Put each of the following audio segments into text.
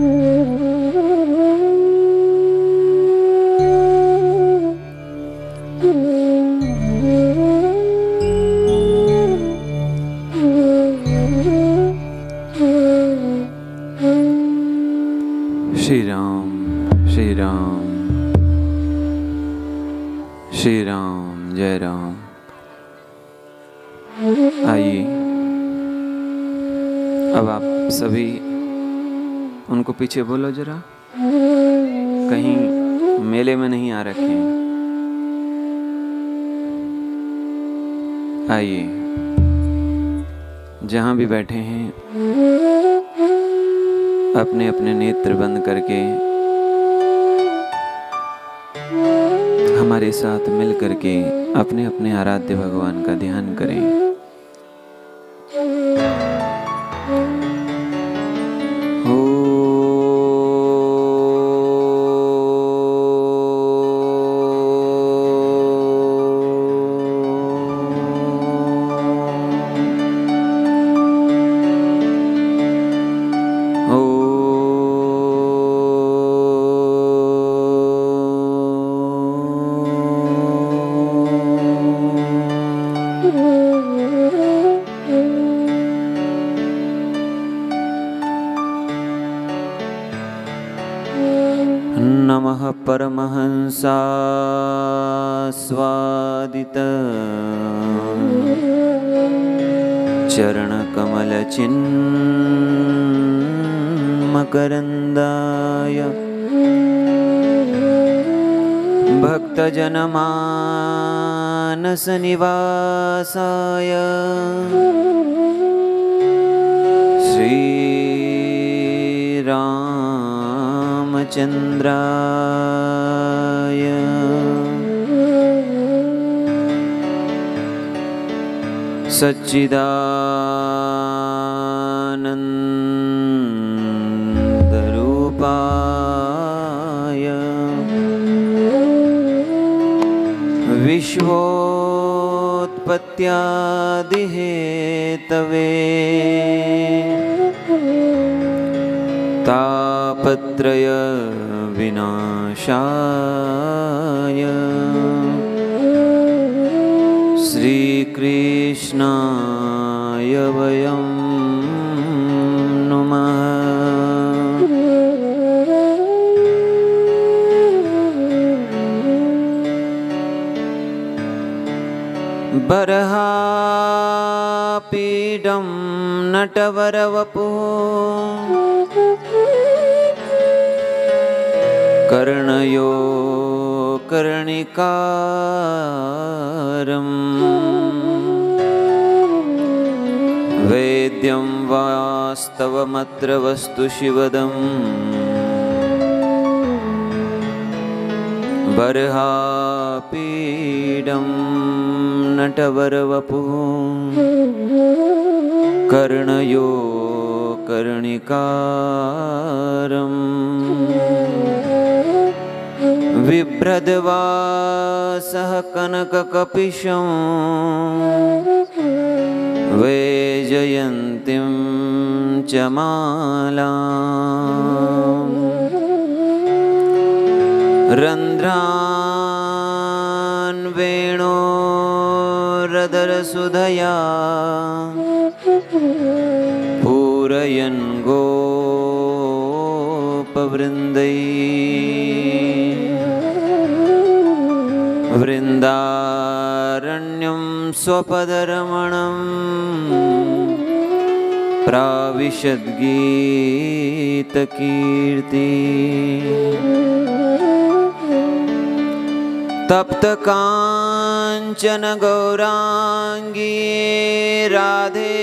श्री राम श्री राम श्री राम जय राम। आइए अब आप सभी उनको पीछे बोलो जरा, कहीं मेले में नहीं आ रखे हैं। आइए जहाँ भी बैठे हैं अपने अपने नेत्र बंद करके हमारे साथ मिल करके अपने अपने आराध्य भगवान का ध्यान करें। नमः परमहंसास्वादित चरणकमलचिन्मकरन्दाय भक्तजनमानसनिवासाय श्रीरामचन्द्राय सच्चिदानन्दरूपाय विश्वोत्पत्त्यादिहेतवे तापत्रय विनाशाय श्रीकृष्णाय वयं नमः। बर्हापीडं नटवरवपुः कर्णयो कर्णिकारम् वेद्यं वास्तवमत्र वस्तु शिवदम् बर्हापीडं नटवरवपुः कर्णयो कर्णिकारम् बिभ्रद्वासः कनककपिशं वैजयन्तीं च मालाम् रन्ध्रान् वेणोरदरसुधया पूरयन् गोपवृन्दैः वृन्दारण्यं स्वपदरमणं प्राविशद्गीतकीर्ति तप्तकाञ्चन गौराङ्गी राधे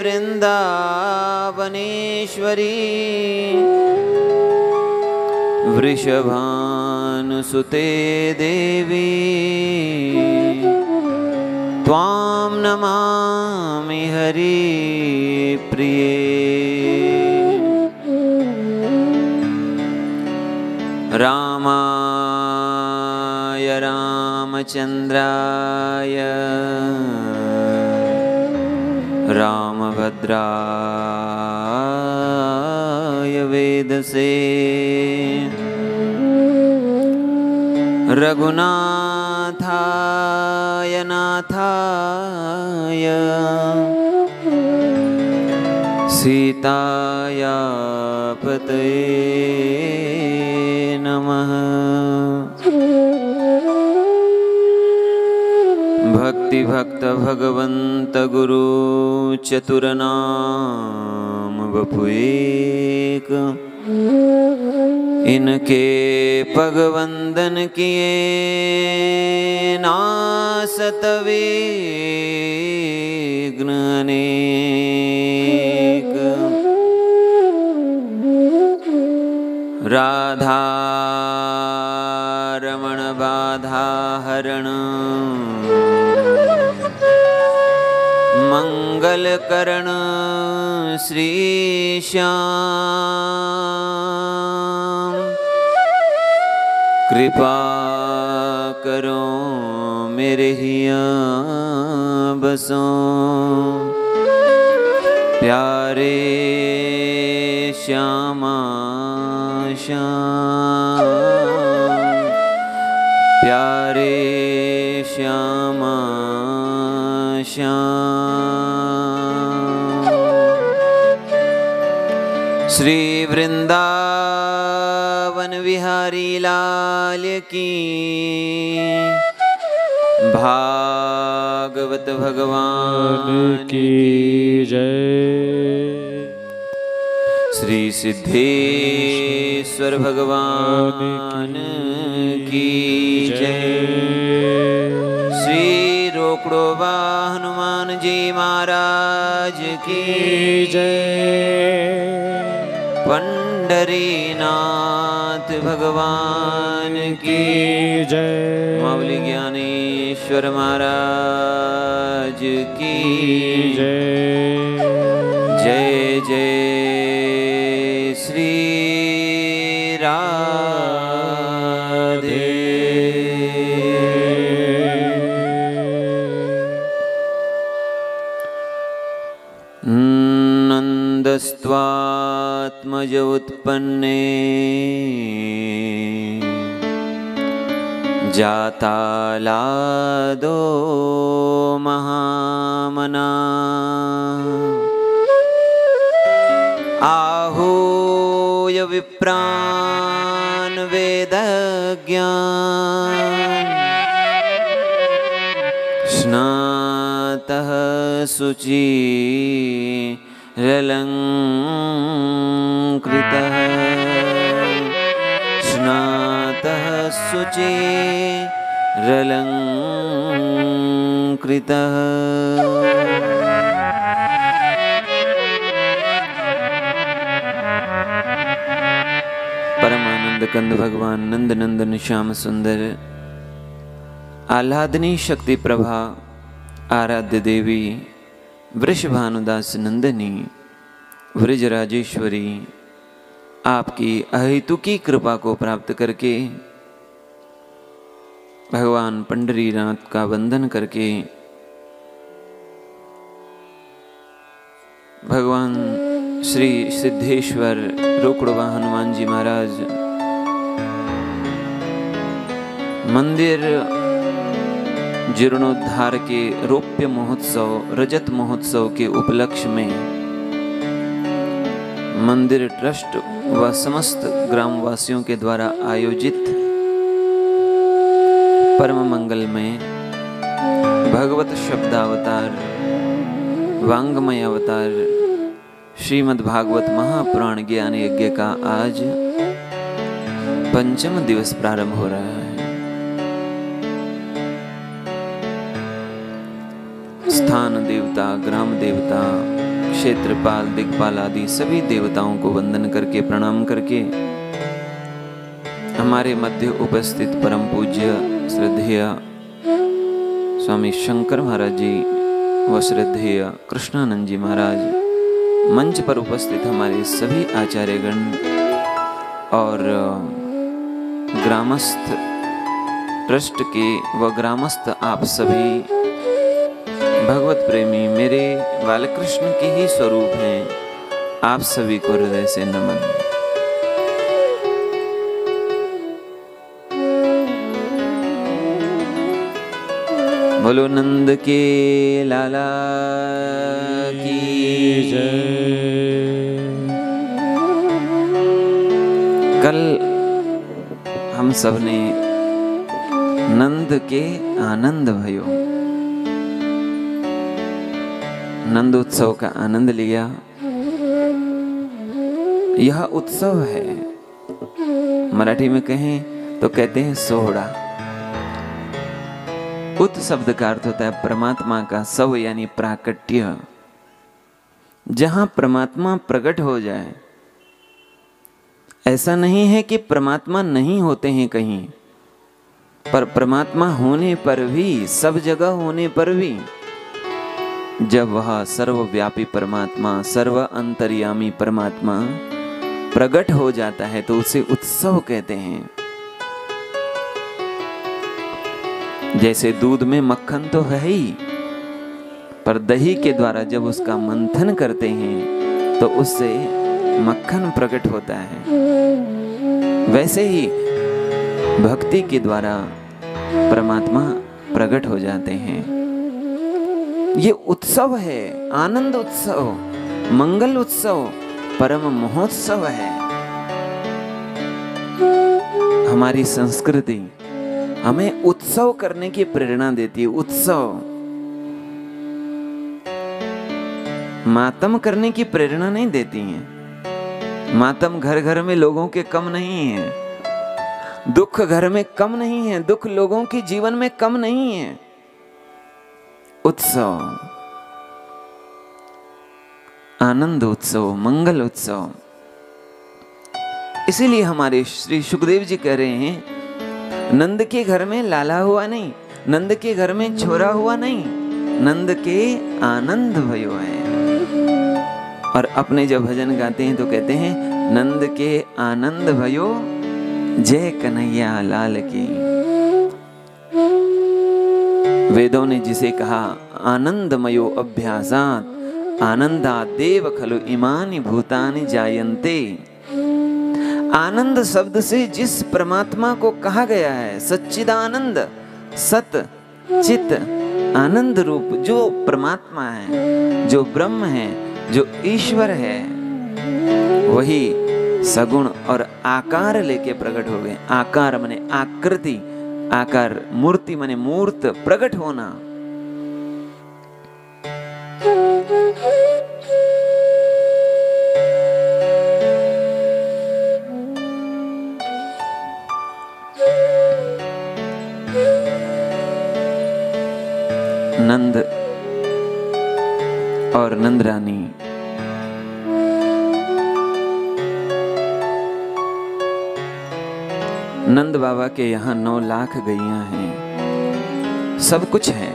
वृन्दावनेश्वरी वृषभानुसुते देवी त्वां नमामि हरिप्रिये। रामाय रामचन्द्राय रामभद्राय वेद वेद से रघुनाथाय नाथाय सीताया पतये नमः। भक्ति भक्त भगवंत गुरु चतुरनाम वपु एक, इनके पग वंदन किए नासत विघ्न अनेक। राधा रमण बाधा हरण मंगल करण श्री श्याम। कृपा करो मेरे हिया बसो, प्यारे श्यामा श्याम, प्यारे श्यामा श्याम। श्री वृंदावन विहारी लाल की, भागवत भगवान की जय। श्री सिद्धेश्वर भगवान की जय। श्री रोकड़ोबा हनुमान जी महाराज की जय। पंढरीनाथ भगवान की जय। मावली ज्ञानेश्वर महाराज की जय। जय जय श्री राधे। नंदस्त्वात्मज उत्पन्ने जाता लादो महामना। आहूय विप्रान वेदज्ञान, स्नातः शुचि रलंकृतः, स्नातः शुचि रलंकृतः। परमानंद कंद भगवान नंद नंदन श्याम सुंदर, आह्लादनी शक्ति प्रभा आराध्य देवी वृषभानुदास नंदनी व्रजराजेश्वरी, आपकी अहेतुकी कृपा को प्राप्त करके भगवान पंढरीनाथ का वंदन करके भगवान श्री सिद्धेश्वर रोकड़वा हनुमान जी महाराज मंदिर जीर्णोद्धार के रौप्य महोत्सव रजत महोत्सव के उपलक्ष्य में मंदिर ट्रस्ट व समस्त ग्रामवासियों के द्वारा आयोजित परम मंगल में भगवत शब्दावतार वांगमय अवतार श्रीमद् भागवत महापुराण ज्ञान यज्ञ का आज पंचम दिवस प्रारंभ हो रहा है। स्थान देवता, ग्राम देवता, क्षेत्रपाल, दिक्पाल आदि सभी देवताओं को वंदन करके प्रणाम करके हमारे मध्य उपस्थित परम पूज्य श्रद्धेय स्वामी शंकर महाराज जी व श्रद्धेय कृष्णानंद जी महाराज, मंच पर उपस्थित हमारे सभी आचार्यगण और ग्रामस्थ ट्रस्ट के व ग्रामस्थ आप सभी भगवत प्रेमी मेरे बालकृष्ण के ही स्वरूप हैं। आप सभी को हृदय से नमन। बोलो नंद के लाला की जय। कल हम सब ने नंद के आनंद भयो, नंद उत्सव का आनंद लिया। यह उत्सव है, मराठी में कहें तो कहते हैं सोहड़ा। उत शब्द का अर्थ होता है परमात्मा का सव यानी प्राकट्य, जहां परमात्मा प्रकट हो जाए। ऐसा नहीं है कि परमात्मा नहीं होते हैं कहीं, पर परमात्मा होने पर भी, सब जगह होने पर भी, जब वह सर्वव्यापी परमात्मा, सर्व अंतर्यामी परमात्मा प्रकट हो जाता है तो उसे उत्सव कहते हैं। जैसे दूध में मक्खन तो है ही, पर दही के द्वारा जब उसका मंथन करते हैं तो उससे मक्खन प्रकट होता है। वैसे ही भक्ति के द्वारा परमात्मा प्रकट हो जाते हैं। ये उत्सव है, आनंद उत्सव, मंगल उत्सव, परम महोत्सव है। हमारी संस्कृति हमें उत्सव करने की प्रेरणा देती है। उत्सव, मातम करने की प्रेरणा नहीं देती है। मातम घर घर में लोगों के कम नहीं है, दुख घर में कम नहीं है, दुख लोगों के जीवन में कम नहीं है। उत्सव, आनंद उत्सव, मंगल उत्सव। इसीलिए हमारे श्री सुखदेव जी कह रहे हैं, नंद के घर में लाला हुआ नहीं, नंद के घर में छोरा हुआ नहीं, नंद के आनंद भयो है। और अपने जब भजन गाते हैं तो कहते हैं, नंद के आनंद भयो, जय कन्हैया लाल की। वेदों ने जिसे कहा आनंदमयो अभ्यासात आनंदा देव खलु इमानि भूतानि जायन्ते। आनंद शब्द से जिस परमात्मा को कहा गया है, सच्चिदानंद, सत चित आनंद रूप जो परमात्मा है, जो ब्रह्म है, जो ईश्वर है, वही सगुण और आकार लेके प्रकट हो गए। आकार माने आकृति, आकार, मूर्ति माने मूर्त, प्रकट होना। नंद और नंदरानी नंद बाबा के यहाँ 9 लाख गैया हैं, सब कुछ है,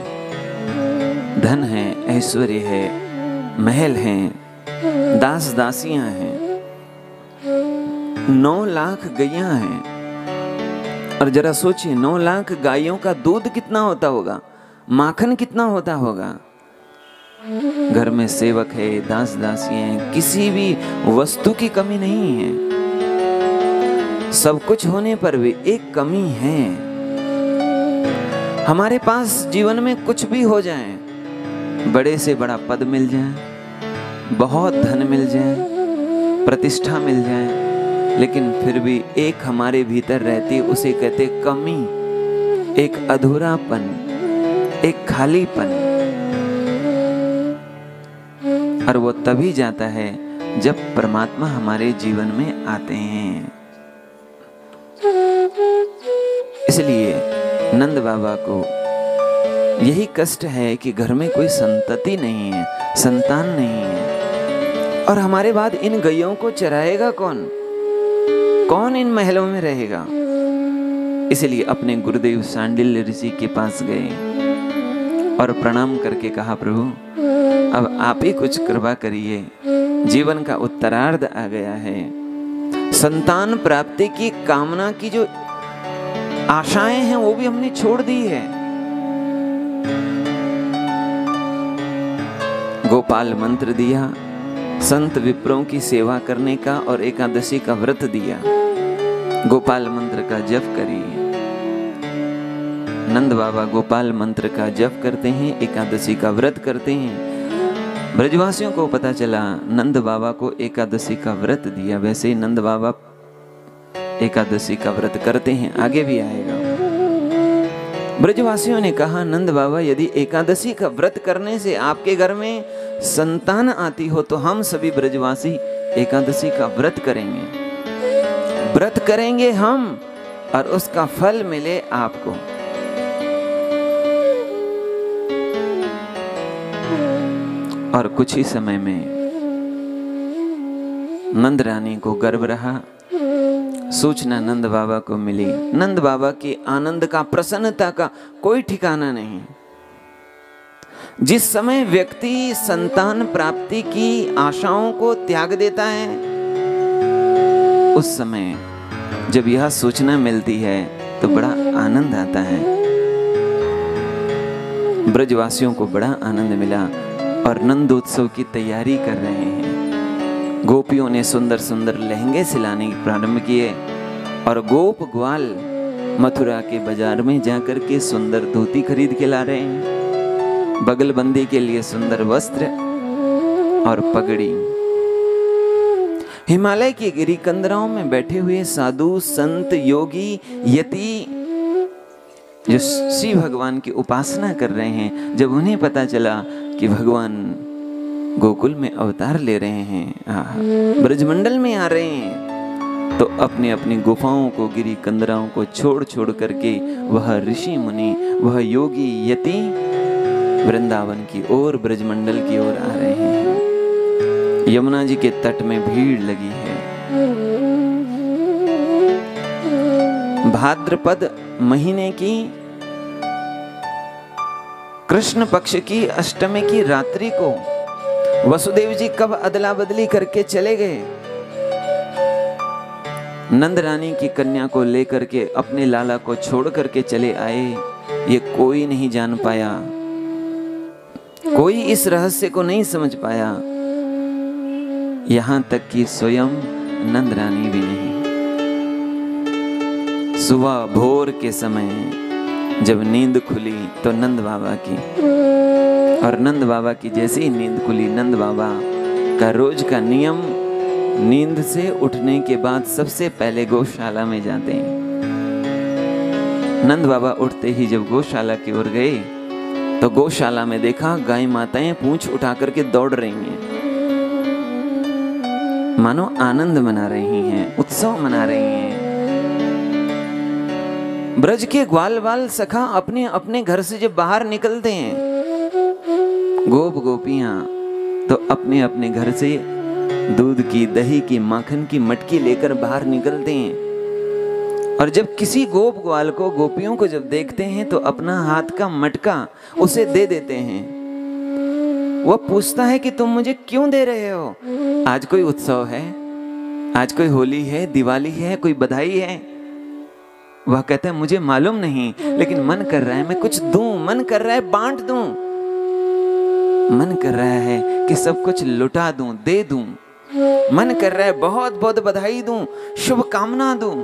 धन है, ऐश्वर्य है, महल हैं, दास दासियां हैं, 9 लाख गैया हैं। और जरा सोचिए, 9 लाख गायों का दूध कितना होता होगा, माखन कितना होता होगा। घर में सेवक है, दास दासी हैं, किसी भी वस्तु की कमी नहीं है। सब कुछ होने पर भी एक कमी है। हमारे पास जीवन में कुछ भी हो जाए, बड़े से बड़ा पद मिल जाए, बहुत धन मिल जाए, प्रतिष्ठा मिल जाए, लेकिन फिर भी एक हमारे भीतर रहती, उसे कहते कमी, एक अधूरापन, एक खालीपन। और वो तभी जाता है जब परमात्मा हमारे जीवन में आते हैं। इसलिए नंद बाबा को यही कष्ट है कि घर में कोई संतति नहीं है, संतान नहीं है। और हमारे बाद इन गैयों को चराएगा कौन? कौन इन महलों में रहेगा? इसलिए अपने गुरुदेव सांडिल्य ऋषि के पास गए और प्रणाम करके कहा, प्रभु अब आप ही कुछ कृपा करिए, जीवन का उत्तरार्ध आ गया है, संतान प्राप्ति की कामना की जो आशाएं हैं वो भी हमने छोड़ दी है। गोपाल मंत्र दिया, संत विप्रों की सेवा करने का और एकादशी का व्रत दिया। गोपाल मंत्र का जप करिए। नंद बाबा गोपाल मंत्र का जप करते हैं, एकादशी का व्रत करते हैं। ब्रजवासियों को पता चला नंद बाबा को एकादशी का व्रत दिया, वैसे ही नंद बाबा एकादशी का व्रत करते हैं, आगे भी आएगा। ब्रजवासियों ने कहा नंद बाबा यदि एकादशी का व्रत करने से आपके घर में संतान आती हो तो हम सभी ब्रजवासी एकादशी का व्रत करेंगे हम, और उसका फल मिले आपको। और कुछ ही समय में नंद रानी को गर्भ रहा। सूचना नंद बाबा को मिली। नंद बाबा के आनंद का, प्रसन्नता का कोई ठिकाना नहीं। जिस समय व्यक्ति संतान प्राप्ति की आशाओं को त्याग देता है, उस समय जब यह सूचना मिलती है तो बड़ा आनंद आता है। ब्रजवासियों को बड़ा आनंद मिला और नंदोत्सव की तैयारी कर रहे हैं। गोपियों ने सुंदर सुंदर लहंगे सिलाने प्रारंभ किए और गोप ग्वाल मथुरा के बाजार में जाकर के सुंदर धोती खरीद के ला रहे हैं, बगलबंदी के लिए सुंदर वस्त्र और पगड़ी। हिमालय की गिरी कंदराओं में बैठे हुए साधु संत योगी यति जो श्री भगवान की उपासना कर रहे हैं, जब उन्हें पता चला कि भगवान गोकुल में अवतार ले रहे हैं, ब्रजमंडल में आ रहे हैं, तो अपनी अपनी गुफाओं को, गिरी कंदराओं को छोड़ छोड़ करके वह ऋषि मुनि, वह योगी यति वृंदावन की ओर, ब्रजमंडल की ओर आ रहे हैं। यमुना जी के तट में भीड़ लगी है। भाद्रपद महीने की कृष्ण पक्ष की अष्टमी की रात्रि को वसुदेव जी कब अदला बदली करके चले गए। नंद रानी की कन्या को लेकर के अपने लाला को छोड़ करके चले आए, ये कोई नहीं जान पाया, कोई इस रहस्य को नहीं समझ पाया, यहां तक कि स्वयं नंद रानी भी नहीं। सुबह भोर के समय जब नींद खुली तो नंद बाबा की, और नंद बाबा की जैसे ही नींद खुली, नंद बाबा का रोज का नियम, नींद से उठने के बाद सबसे पहले गौशाला में जाते हैं। नंद बाबा उठते ही जब गौशाला की ओर गए तो गौशाला में देखा गाय माताएं पूंछ उठा करके दौड़ रही हैं, मानो आनंद मना रही हैं, उत्सव मना रही हैं। ब्रज के ग्वाल बाल सखा अपने अपने घर से जब बाहर निकलते हैं, गोप गोपियां तो अपने अपने घर से दूध की, दही की, माखन की मटकी लेकर बाहर निकलते हैं। और जब किसी गोप ग्वाल को, गोपियों को जब देखते हैं तो अपना हाथ का मटका उसे दे देते हैं। वह पूछता है कि तुम मुझे क्यों दे रहे हो? आज कोई उत्सव है, आज कोई होली है, दिवाली है, कोई बधाई है? वह कहता है मुझे मालूम नहीं, लेकिन मन कर रहा है मैं कुछ दूं, मन कर रहा है बांट दूं, मन कर रहा है कि सब कुछ लुटा दूं, दे दूं, मन कर रहा है बहुत बहुत बधाई दूं, शुभ कामना दूं,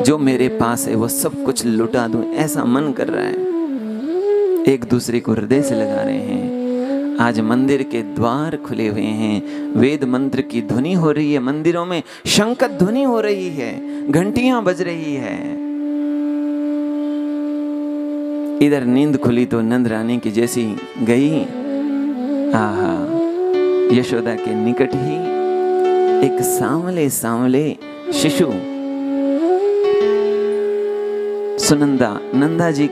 जो मेरे पास है वो सब कुछ लुटा दूं, ऐसा मन कर रहा है। एक दूसरे को हृदय से लगा रहे हैं। आज मंदिर के द्वार खुले हुए हैं, वेद मंत्र की ध्वनि हो रही है, मंदिरों में शंख ध्वनि हो रही है, घंटियां बज रही है। इधर नींद खुली तो नंद रानी की जैसी गई, आहा, यशोदा के निकट ही एक सांवले सांवले शिशु सुनंदा, नंदा जी,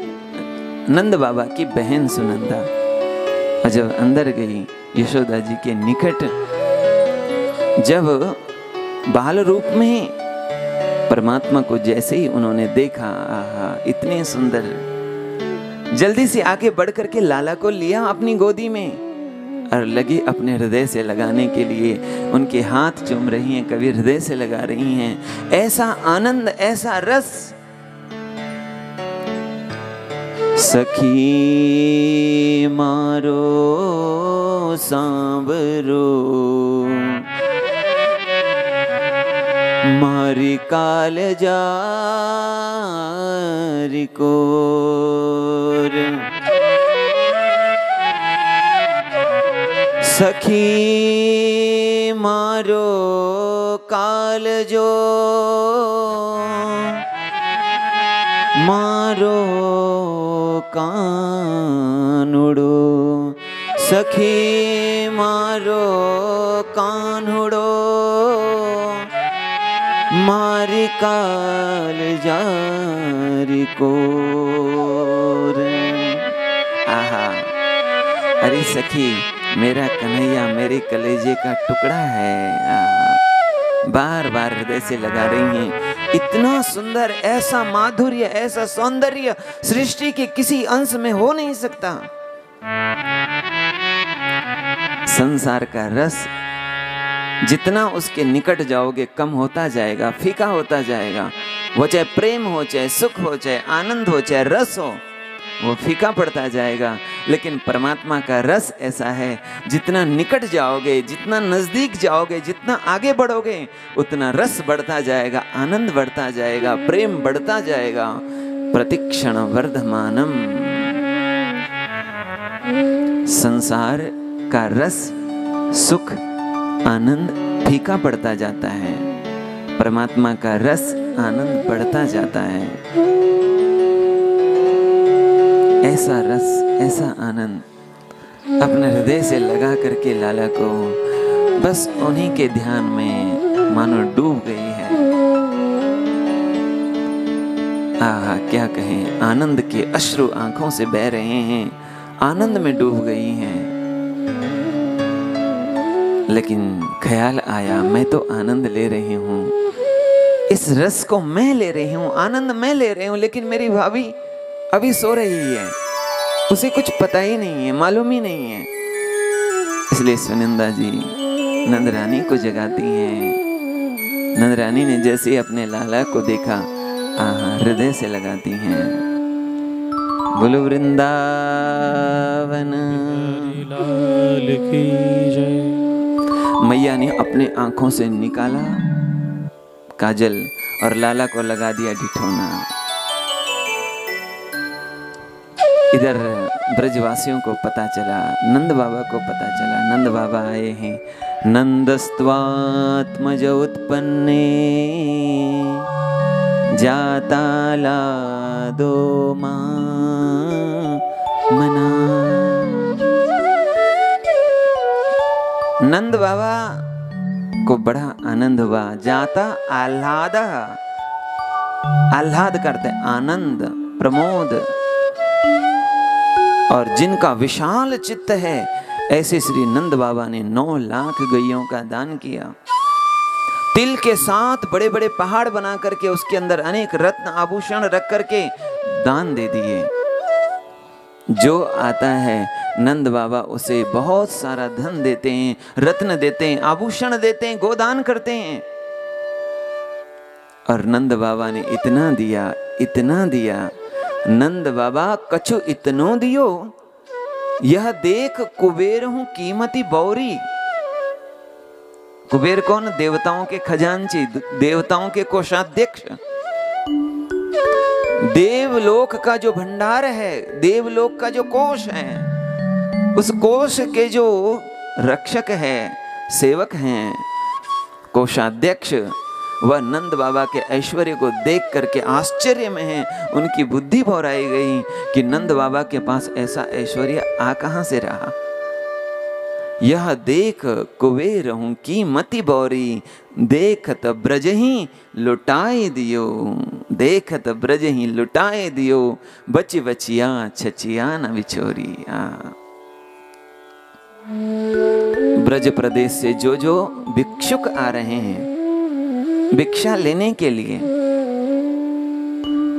नंद बाबा की बहन सुनंदा, और जब अंदर गई यशोदा जी के निकट, जब बाल रूप में परमात्मा को जैसे ही उन्होंने देखा, आहा, इतने सुंदर, जल्दी से आगे बढ़ करके लाला को लिया अपनी गोदी में और लगी अपने हृदय से लगाने के लिए। उनके हाथ चूम रही हैं, कभी हृदय से लगा रही हैं। ऐसा आनंद, ऐसा रस। सखी मारो सांवरो मारी कालजारी कोर। सखी मारो कालजो मारो कानुड़ो। सखी मारो कान्हुड़ो मारी कालजारी कोर। आहा, अरे सखी मेरा कन्हैया मेरे कलेजे का टुकड़ा है। बार बार हृदय से लगा रही हैं। इतना सुंदर, ऐसा माधुर्य, ऐसा सौंदर्य सृष्टि के किसी अंश में हो नहीं सकता। संसार का रस जितना उसके निकट जाओगे कम होता जाएगा, फीका होता जाएगा। वो चाहे प्रेम हो, चाहे सुख हो, चाहे आनंद हो, चाहे रस हो, वो फीका पड़ता जाएगा। लेकिन परमात्मा का रस ऐसा है, जितना निकट जाओगे, जितना नजदीक जाओगे, जितना आगे बढ़ोगे, उतना रस बढ़ता जाएगा, आनंद बढ़ता जाएगा, प्रेम बढ़ता जाएगा। प्रतिक्षण वर्धमानम। संसार का रस, सुख, आनंद फीका पड़ता जाता है, परमात्मा का रस, आनंद बढ़ता जाता है। ऐसा रस, ऐसा आनंद अपने हृदय से लगा करके लाला को बस उन्हीं के ध्यान में मानो डूब गई है। आहा, क्या कहें, आनंद के अश्रु आंखों से बह रहे हैं, आनंद में डूब गई हैं। लेकिन ख्याल आया, मैं तो आनंद ले रही हूँ, इस रस को मैं ले रही हूँ, आनंद मैं ले रही हूँ, लेकिन मेरी भाभी अभी सो रही है, उसे कुछ पता ही नहीं है, मालूम ही नहीं है। इसलिए सुनंदा जी नंद रानी को जगाती हैं। नंद रानी ने जैसे अपने लाला को देखा, हृदय से लगाती हैं। बोलो वृंदावन लाल की जय। मैया ने अपने आंखों से निकाला काजल और लाला को लगा दिया ढिठोना। इधर ब्रजवासियों को पता चला, नंद बाबा को पता चला, नंद बाबा आए हैं। नंदस्त्वात्मज उत्पन्ने जाता लादो मना। नंद बाबा को बड़ा आनंद हुआ। जाता आह्लाद, आह्लाद करते आनंद, प्रमोद। और जिनका विशाल चित्त है, ऐसे श्री नंद बाबा ने 9 लाख गैयों का दान किया। तिल के साथ बड़े बड़े पहाड़ बना करके उसके अंदर अनेक रत्न आभूषण रख करके दान दे दिए। जो आता है नंद बाबा उसे बहुत सारा धन देते हैं, रत्न देते हैं, आभूषण देते हैं, गोदान करते हैं। और नंद बाबा ने इतना दिया, इतना दिया। नंद बाबा कछु इतनो दियो, यह देख कुबेर हूं कीमती बौरी। कुबेर कौन? देवताओं के खजांची, देवताओं के कोषाध्यक्ष। देवलोक का जो भंडार है, देवलोक का जो कोष है, उस कोष के जो रक्षक है, सेवक हैं, कोषाध्यक्ष, वह नंद बाबा के ऐश्वर्य को देख करके आश्चर्य में है। उनकी बुद्धि भौराई गई कि नंद बाबा के पास ऐसा ऐश्वर्य आ कहां से रहा। यह देख कुबेर हूं की मति बौरी, देखत ब्रज ही लुटाए दियो, देखत ब्रज ही लुटाए दियो, बच बचिया छचिया न बिछोरी। ब्रज प्रदेश से जो जो भिक्षुक आ रहे हैं भिक्षा लेने के लिए,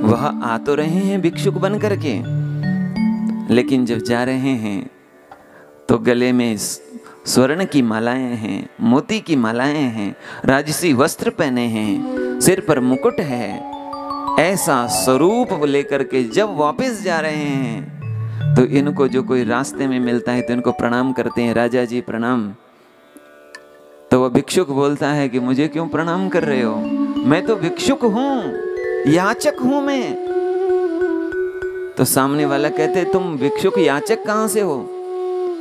वह आ तो रहे हैं भिक्षुक बन करके, लेकिन जब जा रहे हैं तो गले में स्वर्ण की मालाएं हैं, मोती की मालाएं हैं, राजसी वस्त्र पहने हैं, सिर पर मुकुट है। ऐसा स्वरूप लेकर के जब वापस जा रहे हैं तो इनको जो कोई रास्ते में मिलता है तो इनको प्रणाम करते हैं, राजा जी प्रणाम। तो वह भिक्षुक बोलता है कि मुझे क्यों प्रणाम कर रहे हो, मैं तो भिक्षुक हूं, याचक हूं मैं। तो सामने वाला कहते तुम भिक्षुक याचक कहां से हो?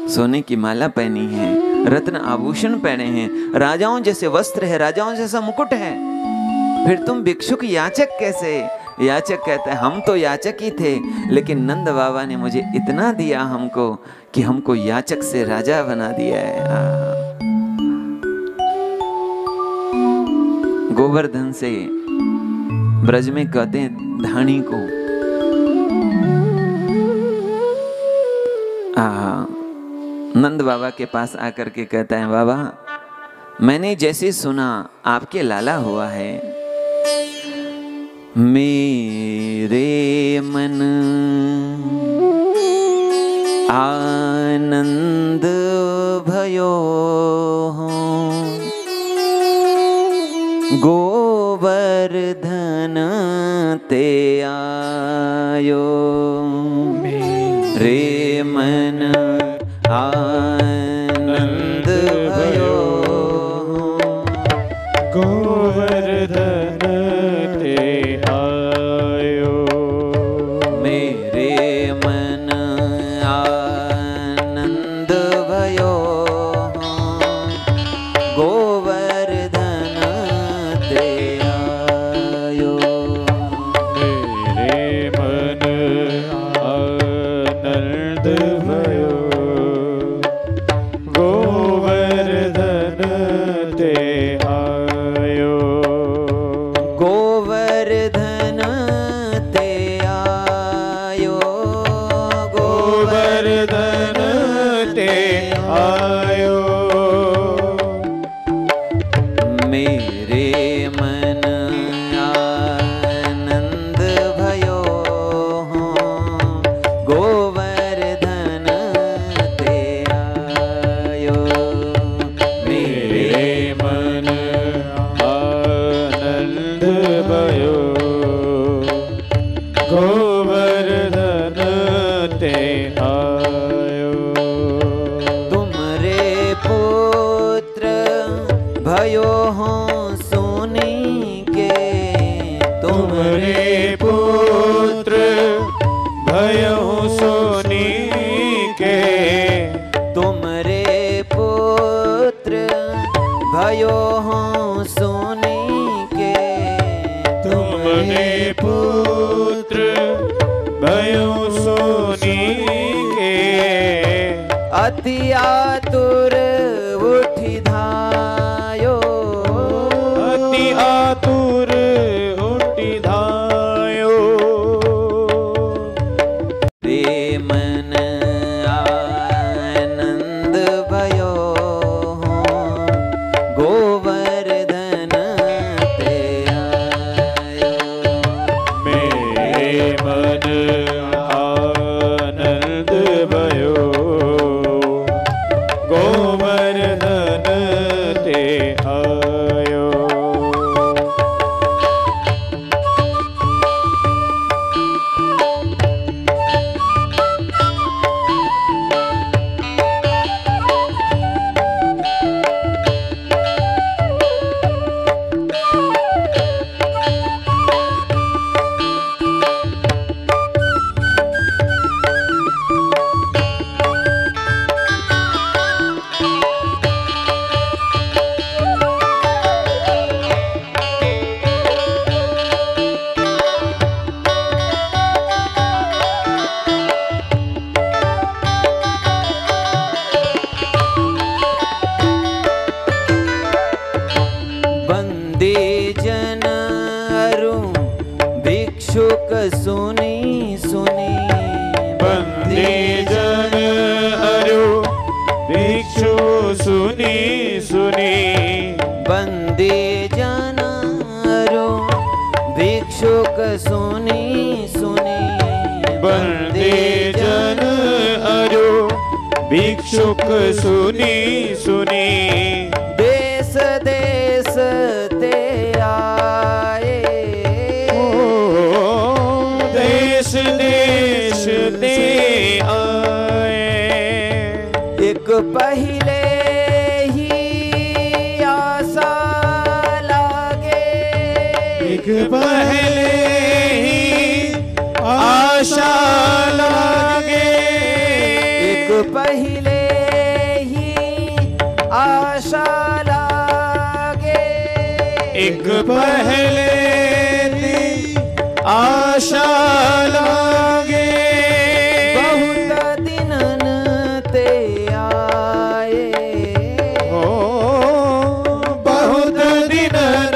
सोने की माला पहनी है, रत्न आभूषण पहने हैं, राजाओं जैसे वस्त्र है, राजाओं जैसा मुकुट है, फिर तुम भिक्षुक याचक कैसे? याचक कहता है हम तो याचक ही थे, लेकिन नंद बाबा ने मुझे इतना दिया हमको कि हमको याचक से राजा बना दिया है। गोवर्धन से ब्रज में कहते हैं धानी को। नंद बाबा के पास आकर के कहता है बाबा मैंने जैसे सुना आपके लाला हुआ है, मेरे मन आनंद भयो, गोवर्धन ते आयो, मेरे मन आनंद भयो, गोवर्धन ते आयो, मेरे मन आनंद भयो, गोवर्धन ते आयो, मेरे मन आनंद भयो, गोवर्धन ते आयो, गोवर्धन ते आयो, गोवर्धन ते आयो, मेरे मन आनंद भयो, गोवर्धन ते आयो, मेरे मन आनंद भयो, गोवर्धन ते आयो, तुमरे पुत्र भयो हो सोनी के, तुमरे पुत्र भयो सोनी के, तुमरे पुत्र भयो हो सोनी के, तुमरे पुत्र भयो सोनी के, अति आतुर उठी धायो, अति आतुर उठी धायो, रे मन आनंद भयो, गोवर्धन ते आयो, मेरे मन आनंद भयो, गोवर्धन ते आयो, बंदे जन अरु भिक्षुक सुनी सुनी, बंदे जन अरु भिक्षु सुनी सुनी, बंदे जन अरु भिक्षुक सुनी सुनी, बंदे जन अरु भिक्षुक सुनी सुनी, देश देश ते आए, देश देश ते आए, एक पहले ही एक पहले ही आशा लागे, एक पहले ही आशा लागे, एक पहले ही आशा लागे। बहुत दिनन ते आए, बहुत दिनन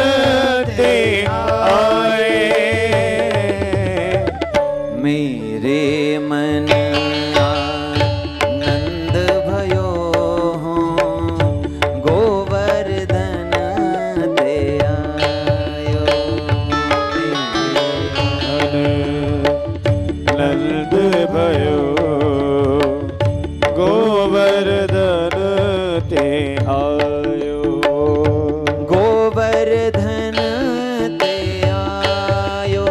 ते आए। मेरे मन आनंद भयो हों, गोवर्धन ते आयो। नंद भयो गोवर्धन ते आयो, गोवर्धन ते आयो,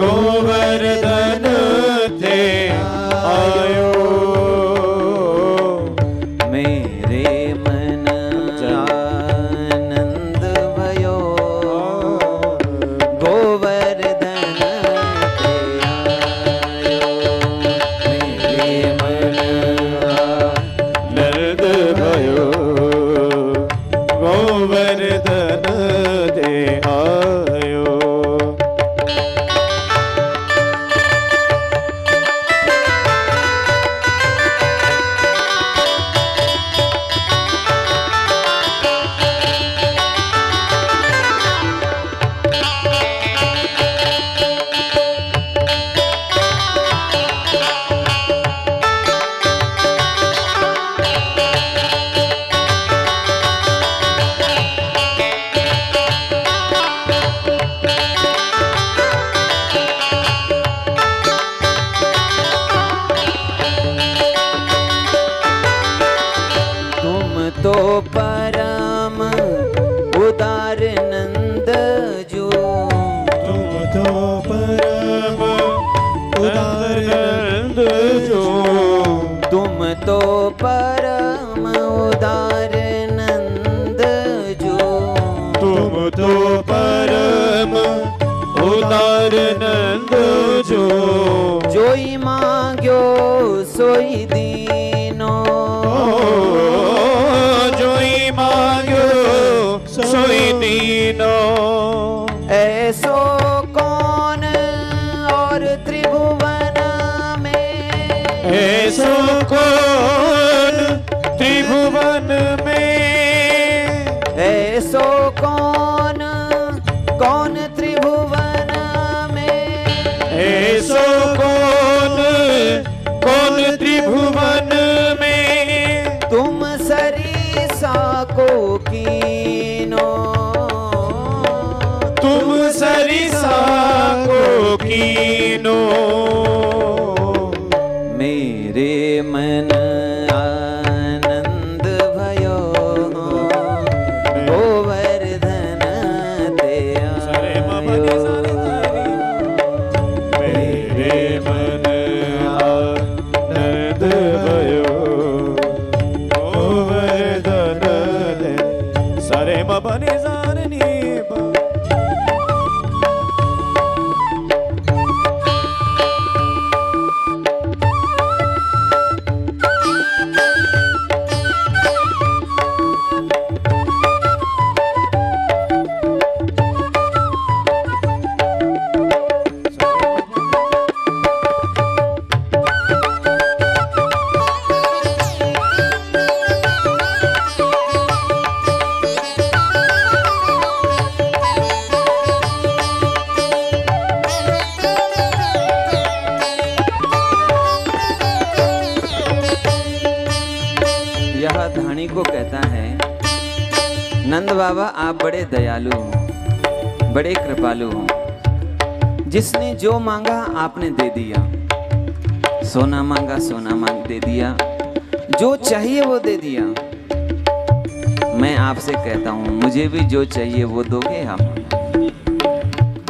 गोवर्धन ते आयो। मेरे मन आनंद भयो, गोवर्धन ते आयो। मेरे मन नंद भयो गोवर्धन ते आयो। तुम तो परम उदार नंद जो, तुम तो परम उदार नंद जो, तुम तो परम उदार नंद जो, तुम तो परम उदार नंद जो। जोई मांग्यो सोई दीनो, जोई मांग्यो सोई दीनो। ऐसो कौन और त्रिभुवन में, ऐसो कौन त्रिभुवन में, ऐसो कौन कौन त्रिभुवन में, ऐसो कौन कौन त्रिभुवन में। तुम सरीसा को कीनो, तुम सरिसा को कीनो। मेरे मन आनंद भयो, गोवर्धन ते आयो। मेरे मन आनंद भयो गोवर्धन ते। सारे म बने जानी बा। यह धानी को कहता है, नंद बाबा आप बड़े दयालु हो, बड़े कृपालु हो। जिसने जो मांगा आपने दे दिया, सोना मांगा सोना मांग दे दिया, जो चाहिए वो दे दिया। मैं आपसे कहता हूँ मुझे भी जो चाहिए वो दोगे आप।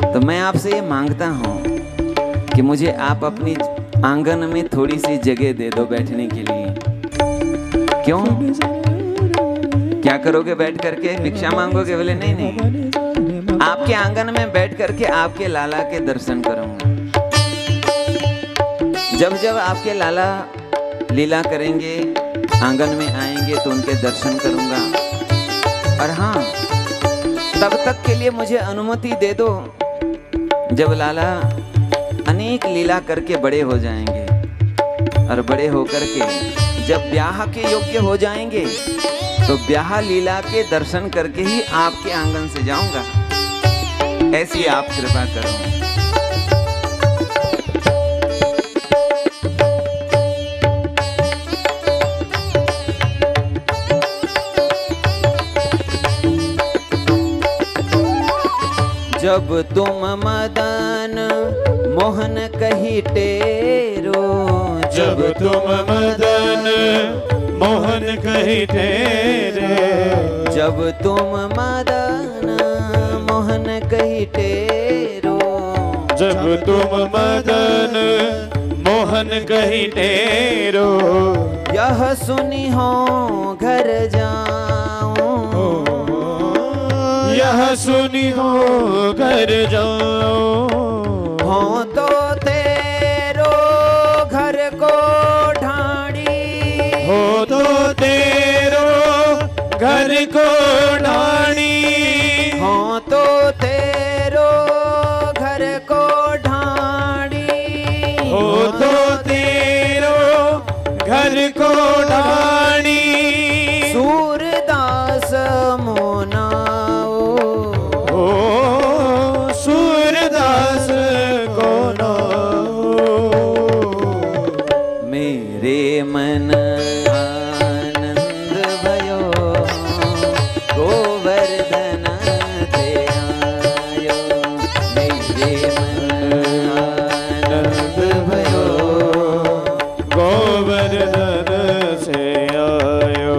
तो मैं आपसे ये मांगता हूँ कि मुझे आप अपनी आंगन में थोड़ी सी जगह दे दो बैठने के लिए। क्यों? क्या करोगे बैठ करके? भिक्षा मांगोगे? बोले नहीं नहीं, आपके आंगन में बैठ करके आपके लाला के दर्शन करूंगा। जब जब आपके लाला लीला करेंगे, आंगन में आएंगे तो उनके दर्शन करूंगा। और हाँ, तब तक के लिए मुझे अनुमति दे दो जब लाला अनेक लीला करके बड़े हो जाएंगे, और बड़े होकर के जब ब्याह के योग्य हो जाएंगे तो ब्याह लीला के दर्शन करके ही आपके आंगन से जाऊंगा। ऐसी आप कृपा करो। जब तुम मदन मोहन कही टेरो, जब तुम मदन मोहन कही टेरे, जब तुम मदन मोहन कही टेरो, जब तुम मदन मोहन कही टेरो, यह सुनी हो घर जाऊं, यह सुनी हो घर जाओ, हो तो तेरो घर को ढाणी, हो तो तेरो घर को ढाणी, हो तो तेरो घर को ढाणी, हो तो तेरो घर को ढाणी, सूरदास मोनाओ, ओ सूरदास को नाओ, मेरे मन आनंद भयो, गोवर्धन ते आयो, मेरे मन आनंद भयो, गोवर्धन से आयो,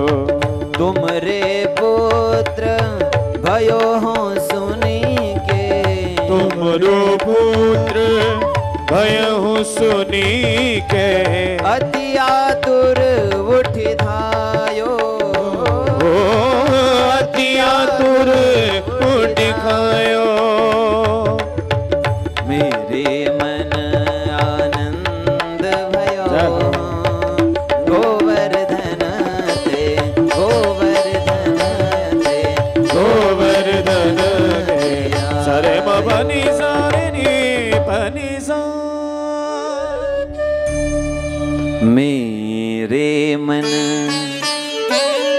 तुमरे पुत्र भयो हो सुनी के, तुमरो पुत्र भयहु सुनी के, अति आतुर उठि धायो, ओ अति आतुर उठ खायो, मेरे मन आनंद भयो, गोवर्धन ते, गोवर्धन ते, गोवर्धन के सरे मनी सारे नी पनी सा, मेरे मन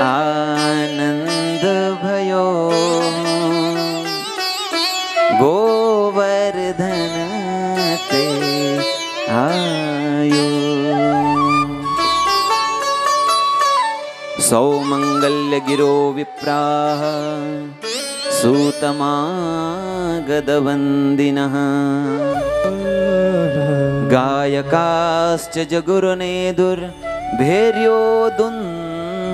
आनंद भयो, गोवर्धन ते आयो। सौमंगल्य गिरो विप्राः सूतमागधवन्दिनः, गायकाश्च जगुरुनेदुर्भेर्यो दुन्दुभयो।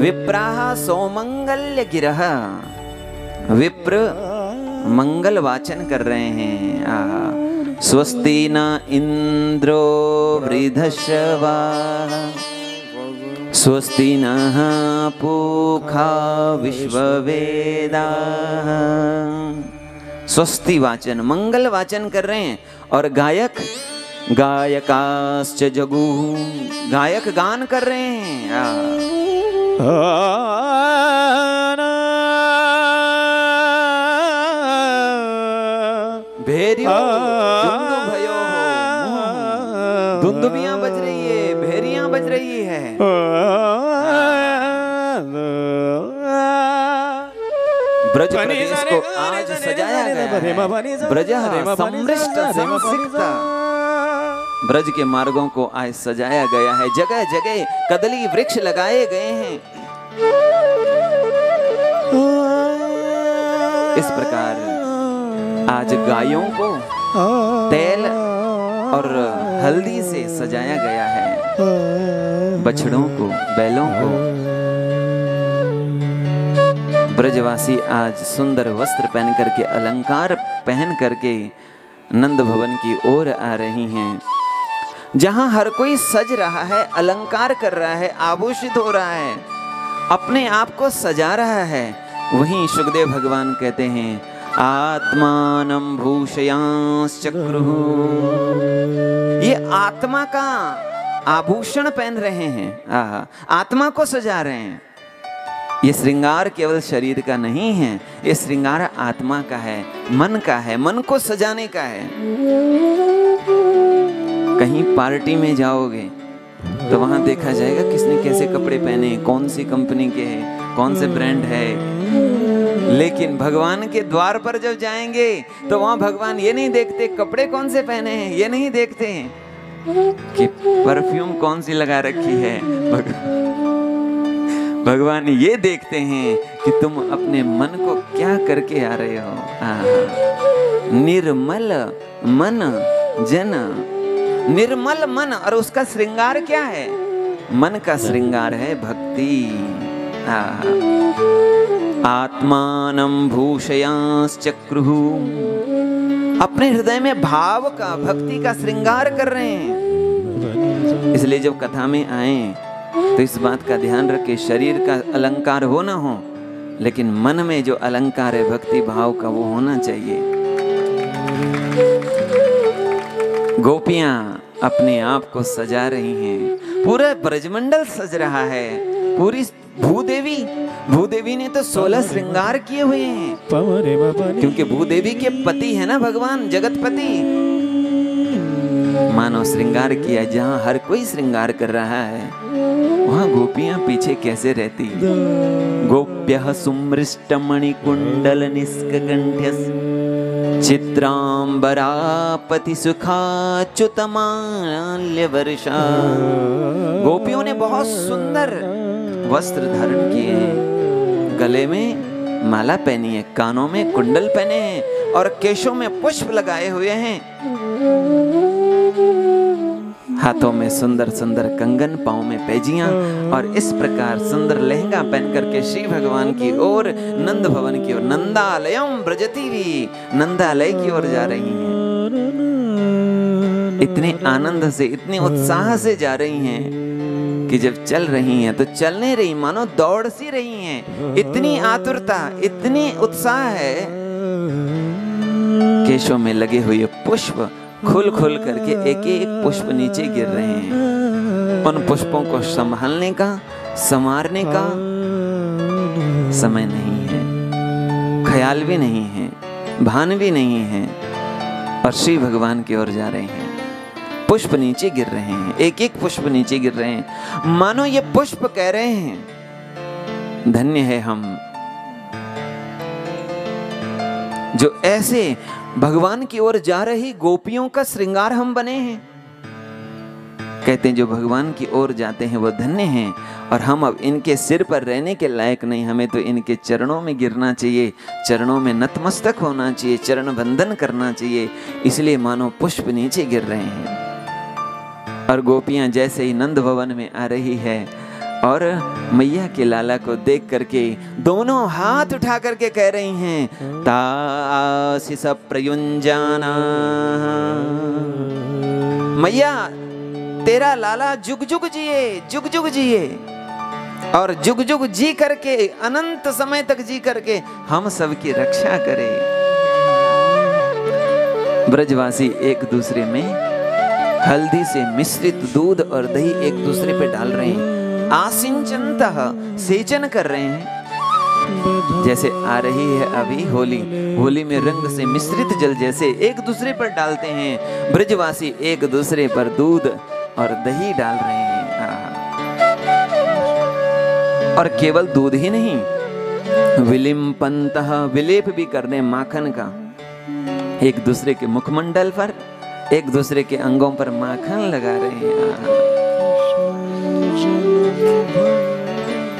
विप्राः सौमंगल्य गिरः, विप्र मंगल वाचन कर रहे हैं। स्वस्ति न इंद्रो वृधश्रवाः, स्वस्ति नः पूषा विश्ववेदाः। स्वस्ति वाचन, मंगल वाचन कर रहे हैं। और गायक, गायकाश्च जगुः, गायक गान कर रहे हैं। भेरियो दुंदुभयो, दुंदुबियां बज रही है, भेरियां बज रही है। ब्रज प्रदेश को आज सजाया गया है। ब्रजः समृष्ट संसिक्ता, ब्रज के मार्गों को आज सजाया गया है। जगह जगह कदली वृक्ष लगाए गए हैं। इस प्रकार आज गायों को तेल और हल्दी से सजाया गया है। बछड़ों को, बैलों को ब्रजवासी आज सुंदर वस्त्र पहन करके, अलंकार पहन करके नंद भवन की ओर आ रही हैं। जहां हर कोई सज रहा है, अलंकार कर रहा है, आभूषित हो रहा है, अपने आप को सजा रहा है, वहीं सुखदेव भगवान कहते हैं आत्मानं भूषयांश्चक्रुः। ये आत्मा का आभूषण पहन रहे हैं, आत्मा को सजा रहे हैं। ये श्रृंगार केवल शरीर का नहीं है, ये श्रृंगार आत्मा का है, मन का है, मन को सजाने का है। कहीं पार्टी में जाओगे तो वहां देखा जाएगा किसने कैसे कपड़े पहने, कौन सी कंपनी के हैं, कौन से ब्रांड है। लेकिन भगवान के द्वार पर जब जाएंगे तो वहां भगवान ये नहीं देखते कपड़े कौन से पहने हैं, ये नहीं देखते हैं कि परफ्यूम कौन सी लगा रखी है। भगवान ये देखते हैं कि तुम अपने मन को क्या करके आ रहे हो। निर्मल मन जन, निर्मल मन, और उसका श्रृंगार क्या है? मन का श्रृंगार है भक्ति। आत्मानं भूषयांश्चक्रुः, अपने हृदय में भाव का, भक्ति का श्रृंगार कर रहे हैं। इसलिए जब कथा में आए तो इस बात का ध्यान रखें, शरीर का अलंकार हो ना हो, लेकिन मन में जो अलंकार है भक्ति भाव का वो होना चाहिए। गोपियां अपने आप को सजा रही हैं, पूरा ब्रजमंडल सज रहा है, पूरी भूदेवी, भूदेवी ने तो 16 श्रृंगार किए हुए हैं, क्योंकि भूदेवी के पति है ना भगवान जगतपति। मानो श्रृंगार किया, जहां हर कोई श्रृंगार कर रहा है वहां गोपियां पीछे कैसे रहती। गोप्यः सुमृष्टमणिकुंडल निष्ककंठ्यस् चित्रांबरापति सुखाच्युतमाल्यवर्षा। गोपियों ने बहुत सुंदर वस्त्र धारण किए हैं, गले में माला पहनी है, कानों में कुंडल पहने हैं और केशों में पुष्प लगाए हुए हैं, हाथों में सुंदर सुंदर कंगन, पांव में पैजियां, और इस प्रकार सुंदर लहंगा पहन करके श्री भगवान की ओर, नंद भवन की ओर, नंदालयम ब्रजती भी, नंदालय की ओर जा रही हैं। इतने आनंद से, इतने उत्साह से जा रही हैं कि जब चल रही हैं तो चल नहीं रही, मानो दौड़ सी रही हैं। इतनी आतुरता, इतनी उत्साह है। केशों में लगे हुए पुष्प खुल खुल करके एक एक पुष्प नीचे गिर रहे हैं। उन पुष्पों को संभालने का, संवारने का समय नहीं है, ख्याल भी नहीं है, भान भी नहीं है, और श्री भगवान की ओर जा रहे हैं। पुष्प नीचे गिर रहे हैं, एक एक पुष्प नीचे गिर रहे हैं, मानो ये पुष्प कह रहे हैं धन्य है हम जो ऐसे भगवान की ओर जा रही गोपियों का श्रृंगार हम बने हैं। कहते हैं जो भगवान की ओर जाते हैं वो धन्य हैं, और हम अब इनके सिर पर रहने के लायक नहीं, हमें तो इनके चरणों में गिरना चाहिए, चरणों में नतमस्तक होना चाहिए, चरण बंदन करना चाहिए। इसलिए मानो पुष्प नीचे गिर रहे हैं। और गोपियां जैसे ही नंद भवन में आ रही है और मैया के लाला को देख करके दोनों हाथ उठा करके कह रही हैं तासिस प्रयुंजाना, मैया तेरा लाला जुग जुग जिए, जुग जुग जिए, और जुग जुग जी करके, अनंत समय तक जी करके हम सबकी रक्षा करे। ब्रजवासी एक दूसरे में हल्दी से मिश्रित दूध और दही एक दूसरे पे डाल रहे हैं, आसिंचनतः सेचन कर रहे हैं। जैसे आ रही है अभी होली, होली में रंग से मिश्रित जल जैसे एक दूसरे पर डालते हैं, ब्रजवासी एक दूसरे पर दूध और दही डाल रहे हैं। और केवल दूध ही नहीं, विलिम्पन्तः, विलेप भी कर रहे हैं माखन का, एक दूसरे के मुखमंडल पर, एक दूसरे के अंगों पर माखन लगा रहे हैं।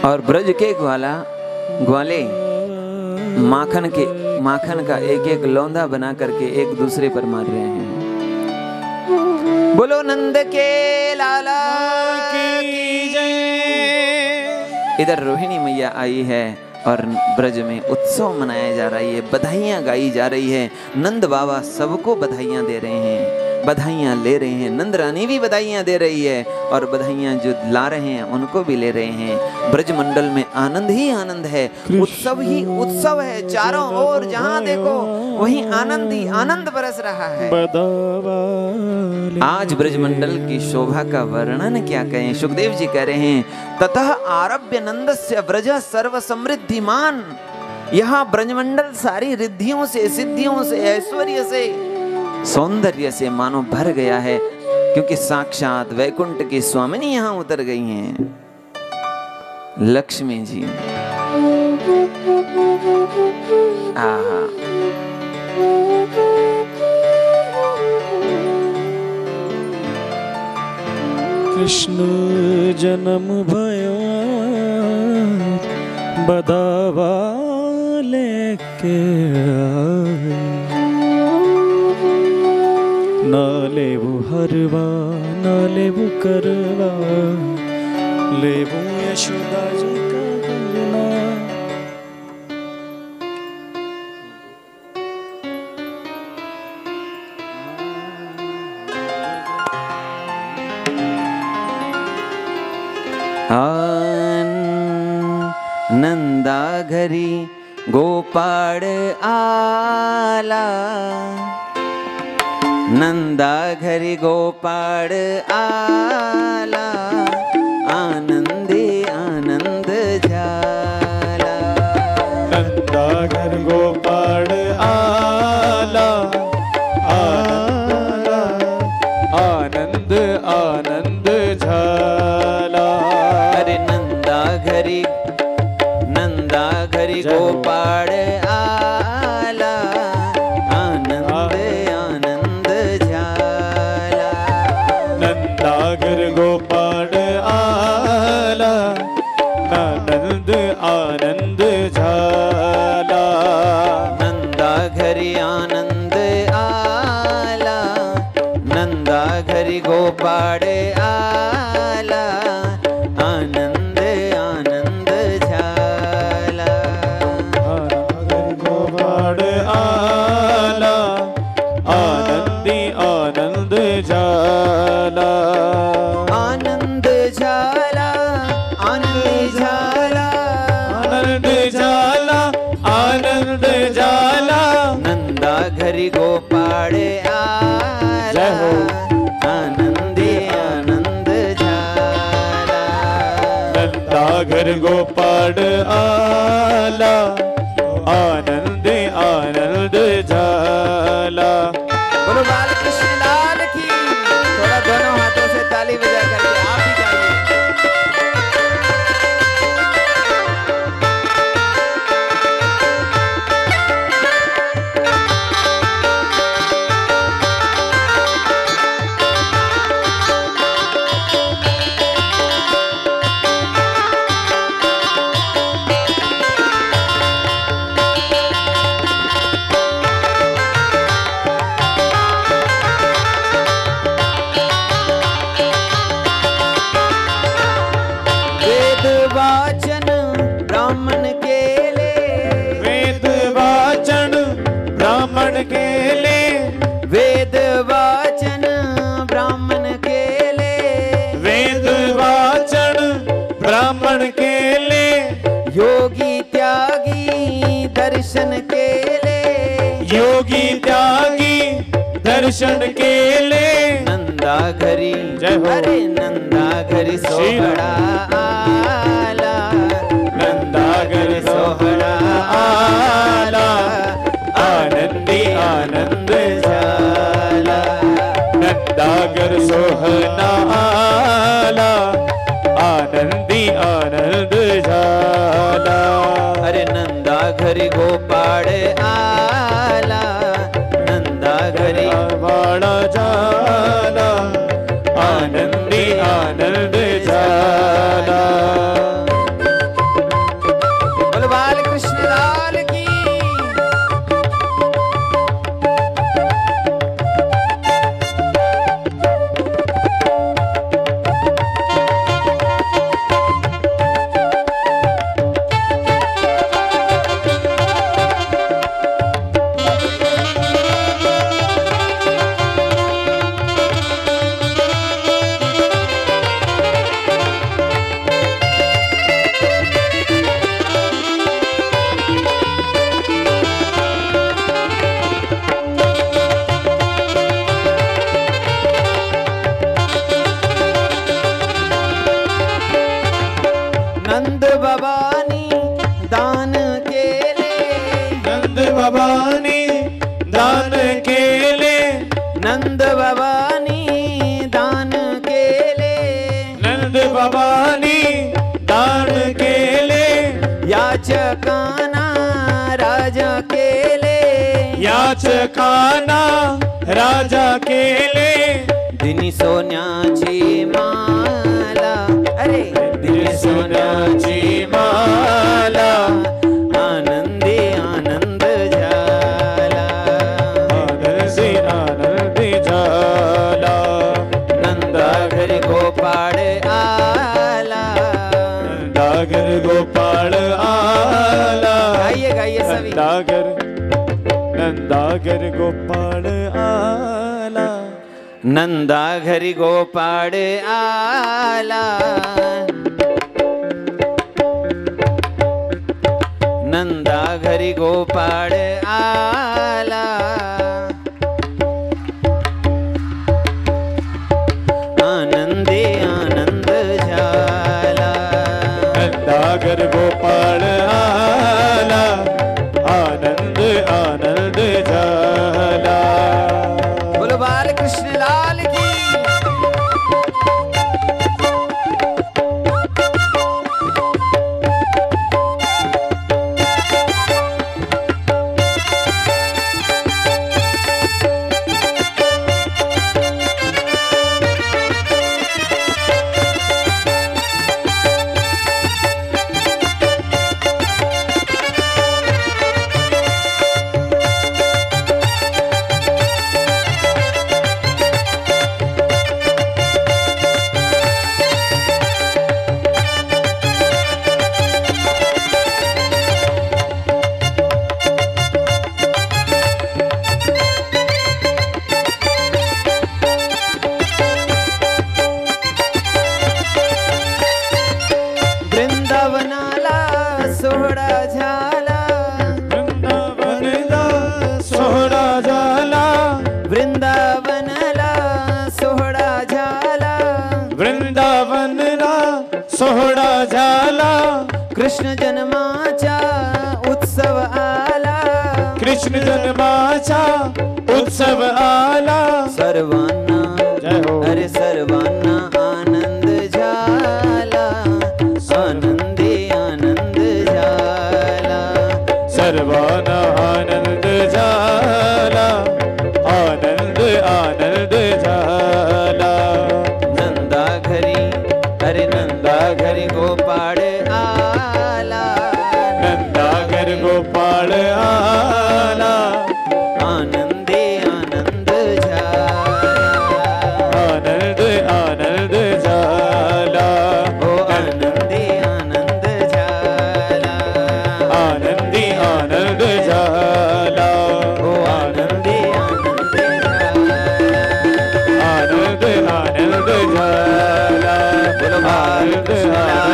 और ब्रज के ग्वाले माखन का एक एक लौंदा बना करके एक दूसरे पर मार रहे हैं। बोलो नंद के लाला की जय। इधर रोहिणी मैया आई है और ब्रज में उत्सव मनाया जा रही है, बधाइयां गाई जा रही है, नंद बाबा सबको बधाइयां दे रहे हैं। बधाइयाँ ले रहे हैं। नंद रानी भी बधाइयाँ दे रही है और बधाइयाँ जो ला रहे हैं उनको भी ले रहे हैं। ब्रजमंडल में आनंद ही आनंद है, उत्सव ही उत्सव है। चारों ओर जहाँ देखो वहीं आनंद ही आनंद बरस रहा है। आज ब्रजमंडल की शोभा का वर्णन क्या कहें। सुखदेव जी कह रहे हैं ततः आरभ्य नंदस्य ब्रज सर्व समृद्धिमान। यहाँ ब्रजमंडल सारी रिद्धियों से, सिद्धियों से, ऐश्वर्य से, सौंदर्य से मानो भर गया है, क्योंकि साक्षात वैकुंठ की स्वामिनी यहाँ उतर गई हैं, लक्ष्मी जी। आहा, कृष्ण जन्म भयो बदावा लेके ना लेबू हरवा ना लेबू करवा, लेबू यशोदा जी का गलना। नंदा घरी गोपाळ आला, नंदा घरी गोपाळ आला, आनंदी आनंद झाला। नंदा घर गोपाळ आला, आला, आनंद आनंद झाला। अरे नंदा घरी गोपाळ आला, आनंद आनंद झाला। नंदा घर गोपाळ आला, आनंद आनंद झाला। नंदा घरी आनंद आला, नंदा घरी गोपाळ आला, आनंद आनंद झाला। गोपाळ आला, आनंदी आनंद झाला। आनंद झाला, आनंद झाला, आनंद झाला, आनंद झाला। नंदा घरी गोपाळ आला, आनंदी आनंद झाला। नंदा घर गोपाळ आला, आनंद आनंद झाला। बोलो बालकृष्ण लाल की। थोड़ा दोनों हाथों से ताली बजा करके आप भी गाइए। वाचन ब्राह्मण केले, वेद वाचन ब्राह्मण केले, वेद वाचन ब्राह्मण केले, वेद वाचन ब्राह्मण केले। योगी त्यागी दर्शन केले, योगी त्यागी दर्शन केले। नंदा घरी जय हो। अरे नंदा घरी सोहळा आला, नंदा घरी सोहळा आला, आनंदी आनंद झाला। नंदा घर सोहना आला, आनंदी आनंद झाला। अरे नंदा घरी गोपाळ आला, नंदा घरी वाळा झाला, आनंदी आनंद झाला। बोलो बालकृष्ण लाल की। भवानी दान केले, नंद भवानी दान केले, नंद भवानी दान केले, नंद भवानी दान केले, याचकांना राजा केले, याचकांना राजा केले, दिनी सोन्याची माला, अरे दिनी सोन्याची माला, आनंदी आनंद झाला, आनंदी आनंदी झाला, नंदा घरी गोपाळ आला, नंदागर गोपाळ आला, गाइए गाइए सभी, नंदागर गोपाळ आला, नंदा घरी गोपाळ आला, नंदा घरी गोपाळ आला, आनंदी आनंद झाला, नंदागर गोपाळ आला, आनंद आनंद झाला. बोलो बाल कृष्ण लाल की. वृंदावनाला सोहळा झाला, वृंदावनला सोहळा झाला, वृंदावनाला सोहळा झाला, वृंदावनला सोहळा झाला, कृष्ण जन्माचा उत्सव आला, कृष्ण जन्माचा उत्सव आला. सर्वांना जय हो. अरे सर्वांना आनंद झाला, आनंदी आनंद झाला, सर्वांना आनंद झाला, आनंद आनंद झाला. नंदा घरी अरे नंदा घरी गोपाळ आला, नंदागर गोपाळ आला, आनंदी आनंद झाला, आनंद आनंद झाला. हो आनंदी आनंद झाला, आनंदी आनंद झाला, हो आनंदी आनंद झाला, आनंद आनंद झाला, बोलो बाल आनंद कृष्ण आनंद लाल की.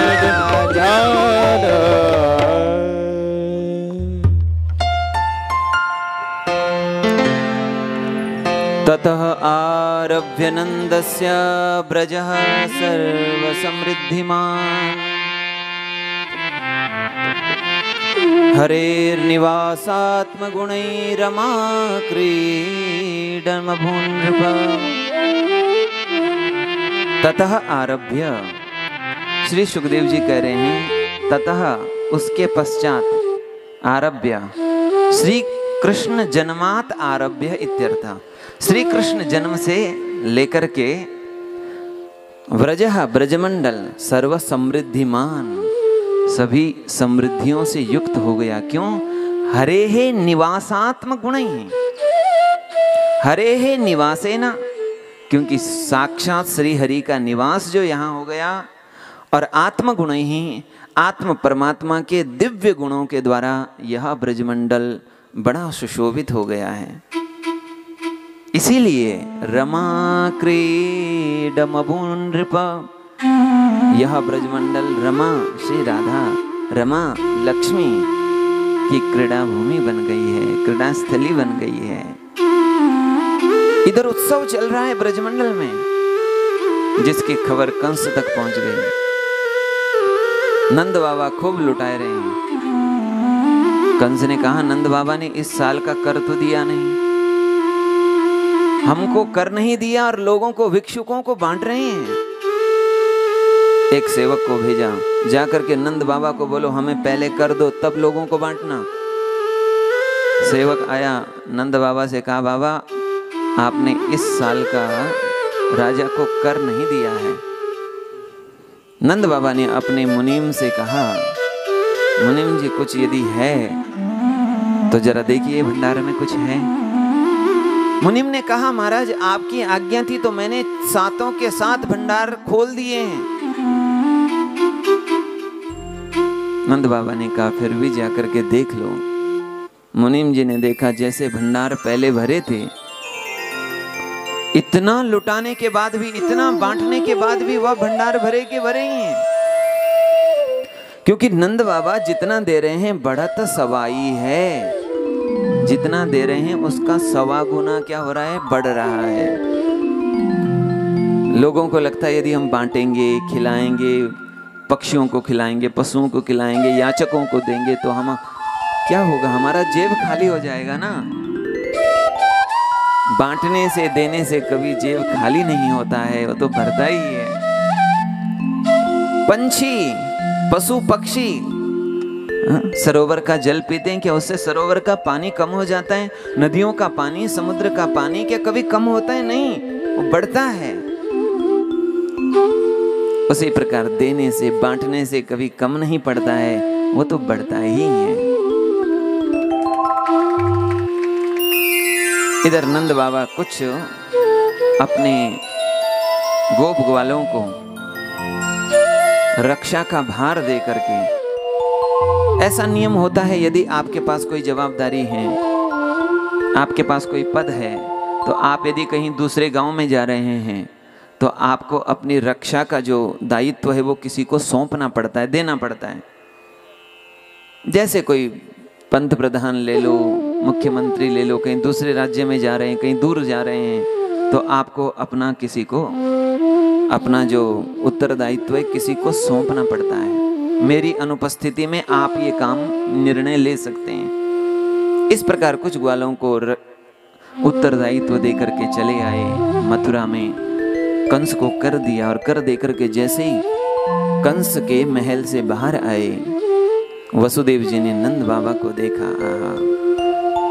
झाला. ततः आरभ्य नन्दस्य ब्रजः सर्वसमृद्धिमान् हरेर्निवासात्मगुणैरमा क्रीडमभून्नृप. ततः आरभ्य, श्री सुखदेव जी कह रहे हैं ततः उसके पश्चात, आरभ्य श्री कृष्ण जन्मात आरभ्य इत्यर्थ, श्री कृष्ण जन्म से लेकर के व्रजः ब्रजमंडल सर्व समृद्धिमान सभी समृद्धियों से युक्त हो गया. क्यों? हरे हे निवासात्म गुण ही, हरे हे निवासेना, क्योंकि साक्षात श्री हरि का निवास जो यहाँ हो गया, और आत्मगुण ही आत्म परमात्मा के दिव्य गुणों के द्वारा यह ब्रजमंडल बड़ा सुशोभित हो गया है. इसीलिए रमा क्रीडमभून्नृप, यह ब्रजमंडल रमा श्री राधा रमा लक्ष्मी की क्रीड़ा भूमि बन गई है, क्रीड़ा स्थली बन गई है. इधर उत्सव चल रहा है ब्रजमंडल में, जिसकी खबर कंस तक पहुंच गई. नंद बाबा खूब लुटाए रहे हैं। कंस ने कहा नंद बाबा ने इस साल का कर तो दिया नहीं, हमको कर नहीं दिया और लोगों को, भिक्षुकों को बांट रहे हैं। एक सेवक को भेजा, जाकर के नंद बाबा को बोलो हमें पहले कर दो तब लोगों को बांटना। सेवक आया, नंद बाबा से कहा बाबा आपने इस साल का राजा को कर नहीं दिया है। नंद बाबा ने अपने मुनीम से कहा मुनीम जी कुछ यदि है तो जरा देखिए भंडार में कुछ है। मुनीम ने कहा महाराज आपकी आज्ञा थी तो मैंने 7 के 7 भंडार खोल दिए हैं। नंद बाबा ने कहा फिर भी जाकर के देख लो। मुनीम जी ने देखा जैसे भंडार पहले भरे थे, इतना लुटाने के बाद भी, इतना बांटने के बाद भी वह भंडार भरे के भरे ही हैं। क्योंकि नंद बाबा जितना दे रहे हैं बढ़त सवाई है, जितना दे रहे हैं उसका 1.25 गुना क्या हो रहा है, बढ़ रहा है। लोगों को लगता है यदि हम बांटेंगे, खिलाएंगे, पक्षियों को खिलाएंगे, पशुओं को खिलाएंगे, याचकों को देंगे तो हम क्या होगा, हमारा जेब खाली हो जाएगा ना। बांटने से, देने से कभी जेब खाली नहीं होता है, वो तो भरता ही है। पंछी, पशु पक्षी सरोवर का जल पीते हैं, क्या उससे सरोवर का पानी कम हो जाता है? नदियों का पानी, समुद्र का पानी क्या कभी कम होता है? नहीं, वो बढ़ता है। उसी प्रकार देने से, बांटने से कभी कम नहीं पड़ता है, वो तो बढ़ता ही है। इधर नंद बाबा कुछ अपने गोप ग्वालों को रक्षा का भार दे करके, ऐसा नियम होता है यदि आपके पास कोई जवाबदारी है, आपके पास कोई पद है, तो आप यदि कहीं दूसरे गांव में जा रहे हैं तो आपको अपनी रक्षा का जो दायित्व है वो किसी को सौंपना पड़ता है, देना पड़ता है। जैसे कोई पंत प्रधान ले लो, मुख्यमंत्री ले लो, कहीं दूसरे राज्य में जा रहे हैं, कहीं दूर जा रहे हैं, तो आपको अपना किसी को, अपना जो उत्तरदायित्व है किसी को सौंपना पड़ता है। मेरी अनुपस्थिति में आप ये काम, निर्णय ले सकते हैं। इस प्रकार कुछ ग्वालों को उत्तरदायित्व दे करके चले आए मथुरा में। कंस को कर दिया और कर देकर के जैसे ही कंस के महल से बाहर आए, वसुदेव जी ने नंद बाबा को देखा।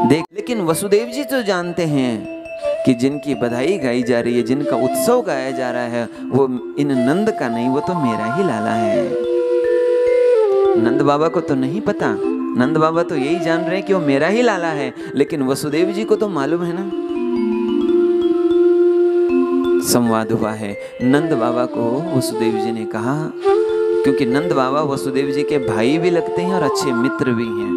देख, लेकिन वसुदेव जी तो जानते हैं कि जिनकी बधाई गाई जा रही है, जिनका उत्सव गाया जा रहा है, वो इन नंद का नहीं, वो तो मेरा ही लाला है। नंद बाबा को तो नहीं पता, नंद बाबा तो यही जान रहे हैं कि वो मेरा ही लाला है, लेकिन वसुदेव जी को तो मालूम है ना। संवाद हुआ है। नंद बाबा को वसुदेव जी ने कहा, क्योंकि नंद बाबा वसुदेव जी के भाई भी लगते हैं और अच्छे मित्र भी हैं,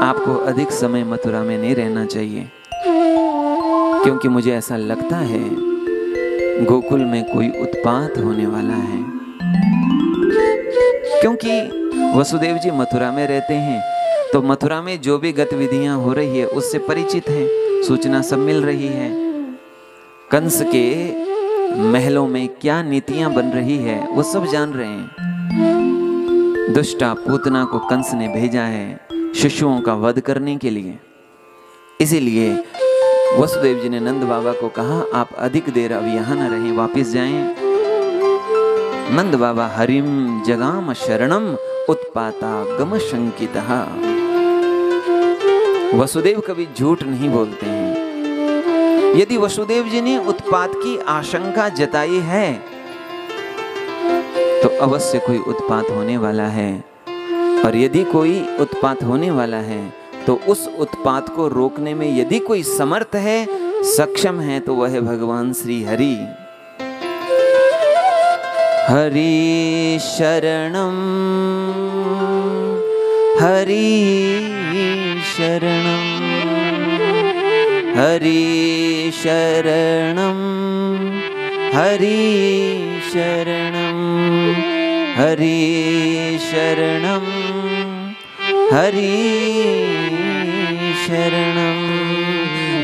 आपको अधिक समय मथुरा में नहीं रहना चाहिए, क्योंकि मुझे ऐसा लगता है गोकुल में कोई उत्पात होने वाला है। क्योंकि वसुदेव जी मथुरा में रहते हैं, तो मथुरा में जो भी गतिविधियां हो रही है उससे परिचित हैं, सूचना सब मिल रही है। कंस के महलों में क्या नीतियां बन रही है वो सब जान रहे हैं। दुष्टा पूतना को कंस ने भेजा है शिशुओं का वध करने के लिए। इसीलिए वसुदेव जी ने नंद बाबा को कहा, आप अधिक देर अब यहाँ न रहें, वापिस जाएं। नंद बाबा हरिम जगाम शरणम उत्पाता गम शंकितः। वसुदेव कभी झूठ नहीं बोलते हैं। यदि वसुदेव जी ने उत्पात की आशंका जताई है तो अवश्य कोई उत्पात होने वाला है, और यदि कोई उत्पात होने वाला है तो उस उत्पात को रोकने में यदि कोई समर्थ है, सक्षम है, तो वह है भगवान श्री हरि। हरि शरणम हरि शरणम हरि शरणम हरि शरणम हरि शरणम हरि शरणम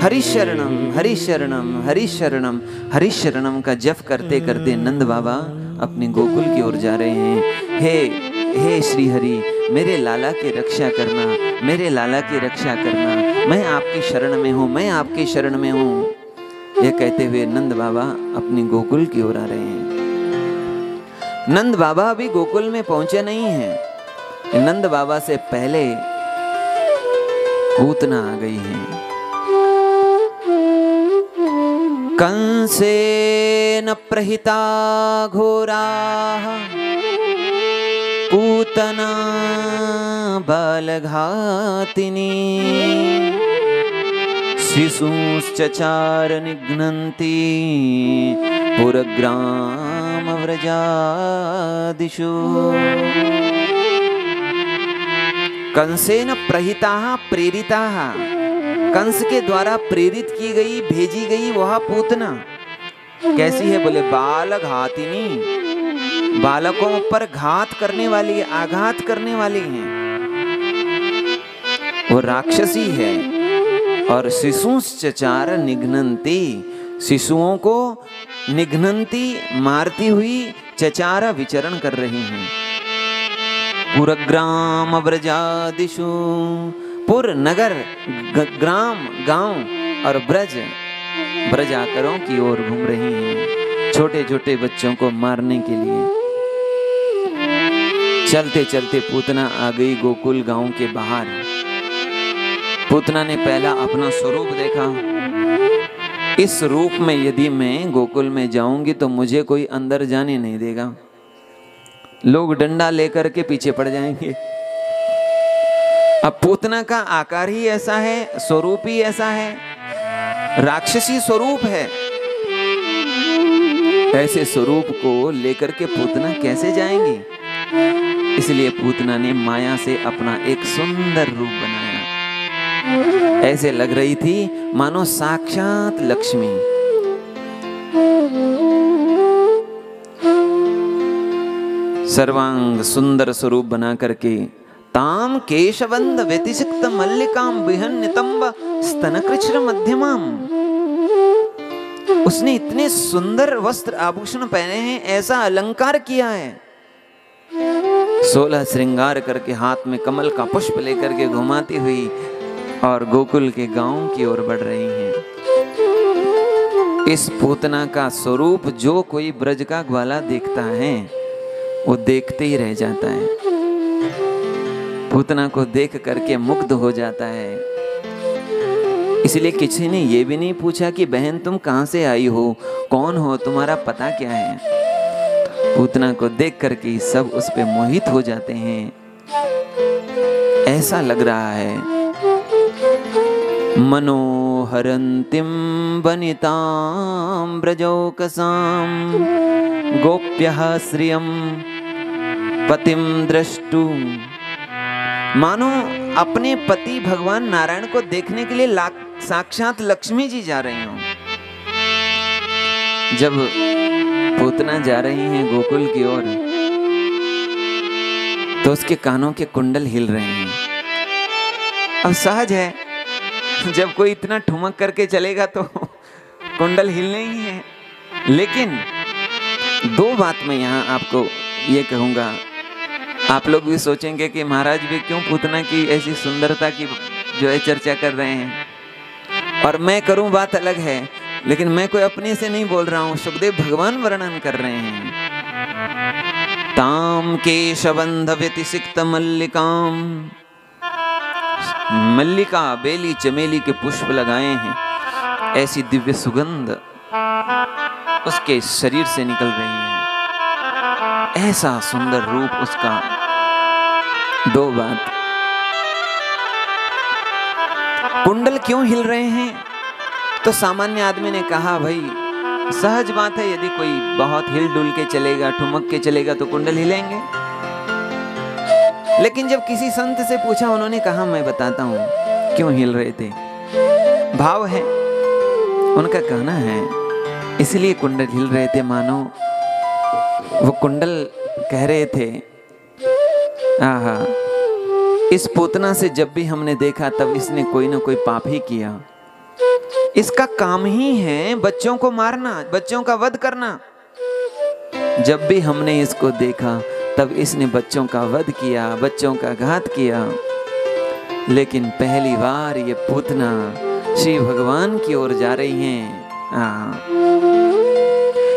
हरि शरणम हरि शरणम हरि शरणम हरि शरणम का जप करते करते नंद बाबा अपने गोकुल की ओर जा रहे हैं। हे श्री हरि, मेरे लाला की रक्षा करना, मेरे लाला की रक्षा करना, मैं आपकी शरण में हूँ, मैं आपकी शरण में हूँ। यह कहते हुए नंद बाबा अपनी गोकुल की ओर आ रहे हैं। नंद बाबा अभी गोकुल में पहुंचे नहीं हैं। नंद बाबा से पहले पूतना आ गई है। कंसेन प्रहिता घोराः पूतना बालघातिनी शिशुश्चचार निघ्नन्ति पुरग्राम व्रजादिषु। कंसेन प्रहिताः प्रेरिताः, कंस के द्वारा प्रेरित की गई, भेजी गई वह पूतना कैसी है? बोले बालघातिनी, बालकों पर घात करने वाली, आघात करने वाली है, वो राक्षसी है। और शिशुश्चचार निघ्नन्ति, शिशुओं को निघ्नन्ति मारती हुई चचारा विचरण कर रही हैं। पुरग्राम व्रजादिषु, पुर नगर, ग्राम गांव और ब्रज आकरों की ओर घूम रही हैं, छोटे छोटे बच्चों को मारने के लिए। चलते चलते पूतना आ गई गोकुल गांव के बाहर। पूतना ने पहला अपना स्वरूप देखा। इस रूप में यदि मैं गोकुल में जाऊंगी तो मुझे कोई अंदर जाने नहीं देगा, लोग डंडा लेकर के पीछे पड़ जाएंगे। अब पूतना का आकार ही ऐसा है, स्वरूप ही ऐसा है, राक्षसी स्वरूप है। ऐसे स्वरूप को लेकर के पूतना कैसे जाएंगी? इसलिए पूतना ने माया से अपना एक सुंदर रूप बनाया। ऐसे लग रही थी मानो साक्षात लक्ष्मी। सर्वांग सुंदर स्वरूप बना करके ताम केशवंद व्यतिसिक्त मल्लिकाम बिहन नितंब स्तनकृच्छ्र मध्यमाम, उसने इतने सुंदर वस्त्र आभूषण पहने हैं, ऐसा अलंकार किया है, 16 श्रृंगार करके हाथ में कमल का पुष्प लेकर के घुमाती हुई और गोकुल के गांव की ओर बढ़ रही हैं। इस पूतना का स्वरूप जो कोई ब्रज का ग्वाला देखता है वो देखते ही रह जाता है, पूतना को देख करके मुग्ध हो जाता है। इसलिए किसी ने ये भी नहीं पूछा कि बहन तुम कहां से आई हो, कौन हो, तुम्हारा पता क्या है। पूतना को देख करके सब उस पे मोहित हो जाते हैं। ऐसा लग रहा है मनोहरंतिम वनितां ब्रजौकसां गोप्यः श्रियं पतिम द्रष्टु, मानो अपने पति भगवान नारायण को देखने के लिए साक्षात लक्ष्मी जी जा रही हूं। जब पूतना जा रही हैं गोकुल की ओर तो उसके कानों के कुंडल हिल रहे हैं। अब सहज है, जब कोई इतना ठुमक करके चलेगा तो कुंडल हिलने ही है। लेकिन दो बात मैं यहाँ आपको ये कहूँगा, आप लोग भी सोचेंगे कि महाराज भी क्यों पूतना की ऐसी सुंदरता की जो है चर्चा कर रहे हैं, और मैं करूं बात अलग है। लेकिन मैं कोई अपने से नहीं बोल रहा हूं, सुखदेव भगवान वर्णन कर रहे हैं। ताम केशबंध व्यतिसिक्त मल्लिकाम, मल्लिका बेली चमेली के पुष्प लगाए हैं, ऐसी दिव्य सुगंध उसके शरीर से निकल रही है, ऐसा सुंदर रूप उसका। दो बात, कुंडल क्यों हिल रहे हैं? तो सामान्य आदमी ने कहा भाई सहज बात है, यदि कोई बहुत हिल डुल के चलेगा, ठुमक के चलेगा तो कुंडल हिलेंगे। लेकिन जब किसी संत से पूछा, उन्होंने कहा मैं बताता हूं क्यों हिल रहे थे। भाव है, उनका कहना है इसलिए कुंडल हिल रहे थे, मानो वो कुंडल कह रहे थे आहा, इस पूतना से जब भी हमने देखा तब इसने कोई ना कोई पाप ही किया। इसका काम ही है बच्चों को मारना, बच्चों का वध करना। जब भी हमने इसको देखा तब इसने बच्चों का वध किया, बच्चों का घात किया। लेकिन पहली बार ये पूतना श्री भगवान की ओर जा रही हैं।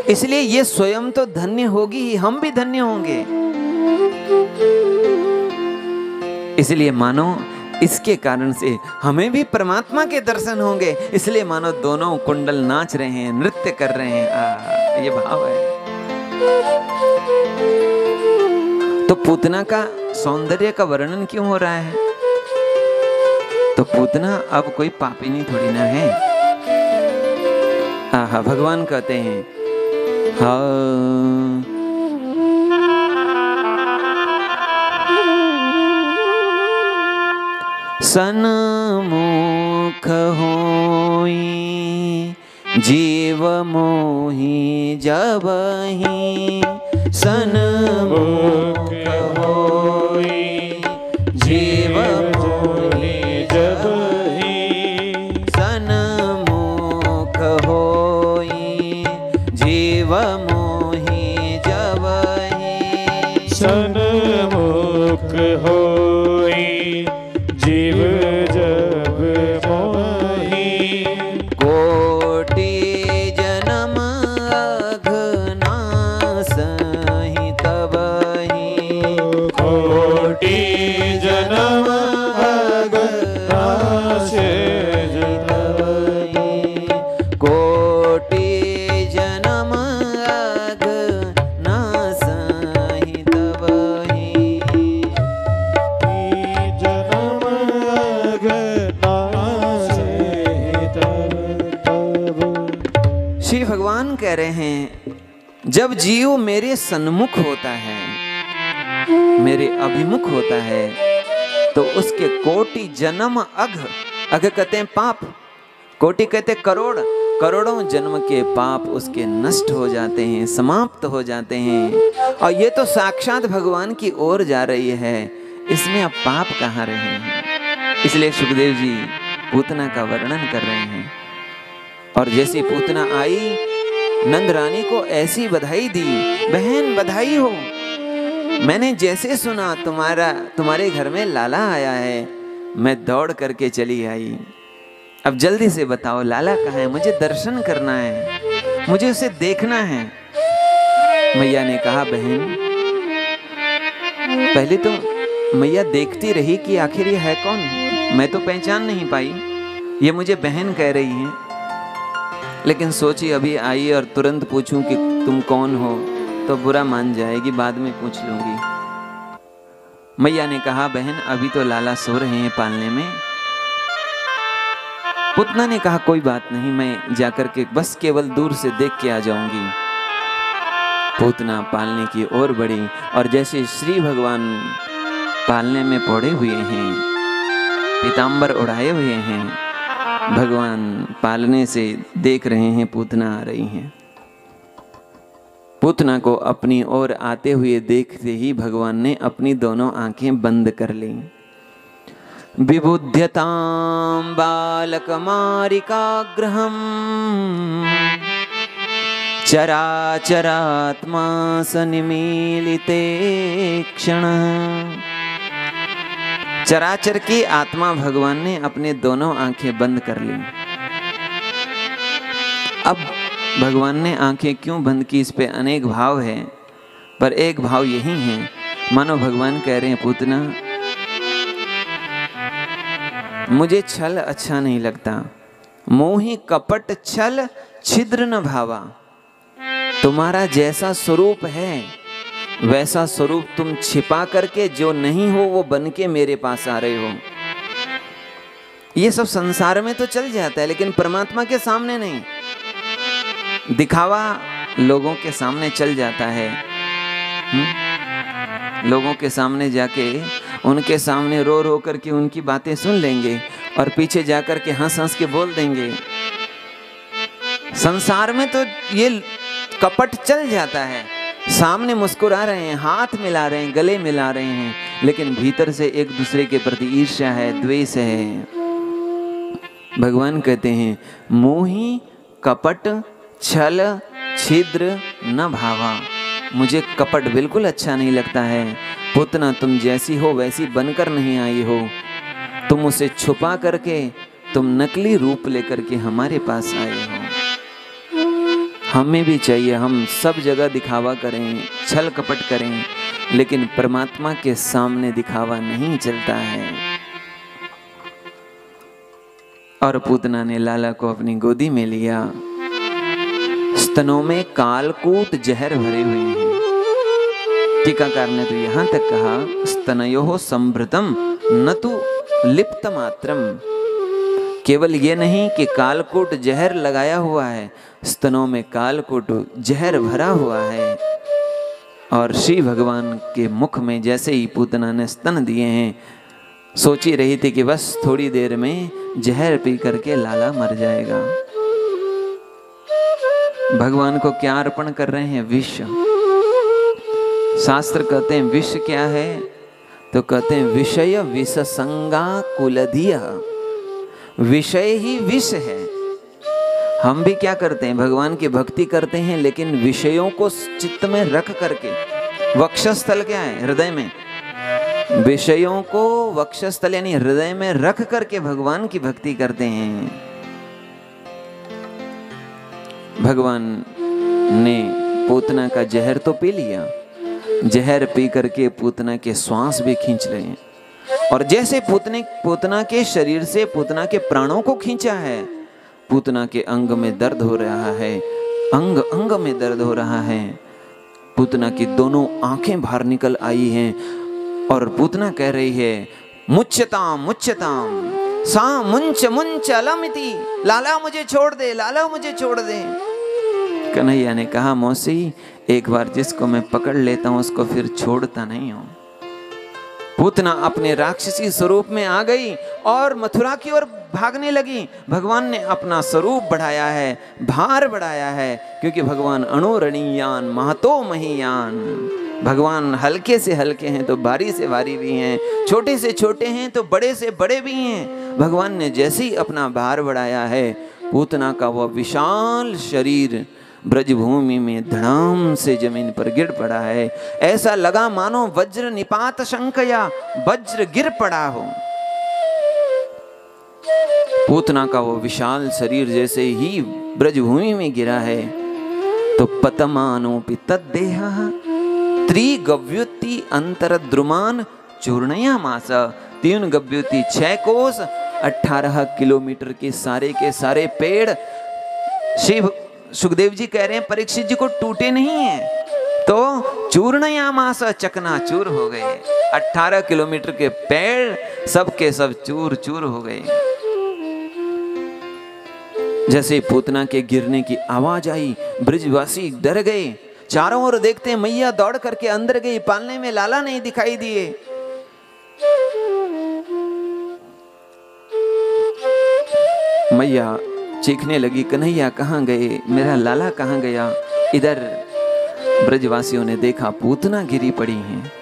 इसलिए ये स्वयं तो धन्य होगी ही, हम भी धन्य होंगे। इसलिए मानो इसके कारण से हमें भी परमात्मा के दर्शन होंगे। इसलिए मानो दोनों कुंडल नाच रहे हैं, नृत्य कर रहे हैं। ये भाव है। तो पूतना का सौंदर्य का वर्णन क्यों हो रहा है? तो पूतना अब कोई पापिनी थोड़ी ना है। आहा, भगवान कहते हैं हाँ सन्मुख होई जीव मोहि जबहि, सन्मुख होई जीव मोहि जबहि, सन्मुख होई जीव मोहि जबहि, सन्मुख होई जीव जब मोहि, कोटि जन्म अघनासहि तबहि, कोटि जन्म अघनासहि तबहि, कोटि जन्म अघनासहि तबहि। श्री भगवान कह रहे हैं जब जीव मेरे सन्मुख होता है, मेरे अभिमुख होता है, तो उसके कोटि जन्म अघ कहते हैं पाप, कोटि कहते हैं करोड़, करोड़ों जन्म के पाप उसके नष्ट हो जाते हैं, समाप्त हो जाते हैं। और ये तो साक्षात भगवान की ओर जा रही है, इसमें अब पाप कहाँ रहे हैं। इसलिए सुखदेव जी पूतना का वर्णन कर रहे हैं। और जैसी पूतना आई, नंद रानी को ऐसी बधाई दी, बहन बधाई हो, मैंने जैसे सुना तुम्हारे घर में लाला आया है, मैं दौड़ करके चली आई। अब जल्दी से बताओ लाला कहाँ है, मुझे दर्शन करना है, मुझे उसे देखना है। मैया ने कहा बहन, पहले तो मैया देखती रही कि आखिर ये है कौन, मैं तो पहचान नहीं पाई, ये मुझे बहन कह रही है। लेकिन सोची अभी आई और तुरंत पूछूं कि तुम कौन हो तो बुरा मान जाएगी, बाद में पूछ लूंगी। मैया ने कहा बहन अभी तो लाला सो रहे हैं पालने में। पुतना ने कहा कोई बात नहीं, मैं जाकर के बस केवल दूर से देख के आ जाऊंगी। पूतना पालने की ओर बढ़ी और जैसे श्री भगवान पालने में पौड़े हुए हैं, पीतांबर उड़ाए हुए हैं, भगवान पालने से देख रहे हैं पूतना आ रही हैं। पूतना को अपनी ओर आते हुए देखते ही भगवान ने अपनी दोनों आंखें बंद कर ली। विबुध्यतां बालकमारिकाग्रहम् चराचरात्मा सनिमीलिते क्षणः। चराचर की आत्मा भगवान ने अपने दोनों आंखें बंद कर ली। अब भगवान ने आंखें क्यों बंद की, इस पे अनेक भाव है, पर एक भाव यही है, मानो भगवान कह रहे हैं पूतना मुझे छल अच्छा नहीं लगता, मोहि कपट छल छिद्र न भावा। तुम्हारा जैसा स्वरूप है वैसा स्वरूप तुम छिपा करके जो नहीं हो वो बन के मेरे पास आ रहे हो। ये सब संसार में तो चल जाता है, लेकिन परमात्मा के सामने नहीं। दिखावा लोगों के सामने चल जाता है। लोगों के सामने जाके उनके सामने रो रो करके उनकी बातें सुन लेंगे और पीछे जाकर के हंस हंस के बोल देंगे। संसार में तो ये कपट चल जाता है, सामने मुस्कुरा रहे हैं, हाथ मिला रहे हैं, गले मिला रहे हैं, लेकिन भीतर से एक दूसरे के प्रति ईर्ष्या है, द्वेष है। भगवान कहते हैं मोहि कपट छल छिद्र न भावा। मुझे कपट बिल्कुल अच्छा नहीं लगता है। पूतना तुम जैसी हो वैसी बनकर नहीं आई हो, तुम उसे छुपा करके, तुम नकली रूप लेकर के हमारे पास आए हो। हमें भी चाहिए हम सब जगह दिखावा करें, छल कपट करें, लेकिन परमात्मा के सामने दिखावा नहीं चलता है। और पूतना ने लाला को अपनी गोदी में लिया। स्तनों में कालकूट जहर भरे हुए हैं। टीकाकार ने तो यहां तक कहा, स्तनयोः संभृतम न तु लिप्त मात्रम। केवल ये नहीं कि कालकूट जहर लगाया हुआ है, स्तनों में कालकूट जहर भरा हुआ है। और श्री भगवान के मुख में जैसे ही पूतना ने स्तन दिए हैं, सोची रही थी कि बस थोड़ी देर में जहर पी करके लाला मर जाएगा। भगवान को क्या अर्पण कर रहे हैं? विष। शास्त्र कहते हैं विष क्या है? तो कहते हैं विषय विष संगा कुलधिया। विषय ही विष है। हम भी क्या करते हैं? भगवान की भक्ति करते हैं, लेकिन विषयों को चित्त में रख करके, वक्षस्थल क्या है? हृदय में। विषयों को वक्षस्थल यानी हृदय में रख करके भगवान की भक्ति करते हैं। भगवान ने पूतना का जहर तो पी लिया, जहर पी करके पूतना के श्वास भी खींच रहे हैं। और जैसे पूतना के शरीर से पूतना के प्राणों को खींचा है, पूतना के अंग में दर्द हो रहा है, अंग अंग में दर्द हो रहा है। पूतना की दोनों आंखें बाहर निकल आई हैं और पूतना कह रही है, मुच्यताम मुच्यताम सा मुंच मुंच अलमिति। लाला मुझे छोड़ दे, लाला मुझे छोड़ दे। कन्हैया ने कहा, मौसी एक बार जिसको मैं पकड़ लेता हूं उसको फिर छोड़ता नहीं हूं। पूतना अपने राक्षसी स्वरूप में आ गई और मथुरा की ओर भागने लगी। भगवान ने अपना स्वरूप बढ़ाया है, भार बढ़ाया है, क्योंकि भगवान अणुरणीयान महतो महीयान। भगवान हल्के से हल्के हैं तो भारी से भारी भी हैं, छोटे से छोटे हैं तो बड़े से बड़े भी हैं। भगवान ने जैसे ही अपना भार बढ़ाया है, पूतना का वह विशाल शरीर ब्रजभूमि में धड़ाम से जमीन पर गिर पड़ा है। ऐसा लगा मानो वज्र निपात शंकया वज्र गिर पड़ा हो। पूतना का वो विशाल शरीर जैसे ही ब्रजभूमि में गिरा है, तो पतमानोपि तद्देहः त्रिगव्युति अंतरद्रुमान चूर्णयामास। 3 गव्युति 6 कोस 18 किलोमीटर के सारे पेड़। शिव सुखदेव जी कह रहे हैं परीक्षित जी को टूटे नहीं है, तो चूर्णयामास चकनाचूर हो गए। 18 किलोमीटर के पेड़ सब के सब चूर चूर हो गए। जैसे पूतना के गिरने की आवाज आई, ब्रजवासी डर गए। चारों ओर देखते हैं, मैया दौड़ करके अंदर गई, पालने में लाला नहीं दिखाई दिए। मैया चीखने लगी, कन्हैया कहाँ गए, मेरा लाला कहाँ गया। इधर ब्रजवासियों ने देखा पूतना गिरी पड़ी हैं,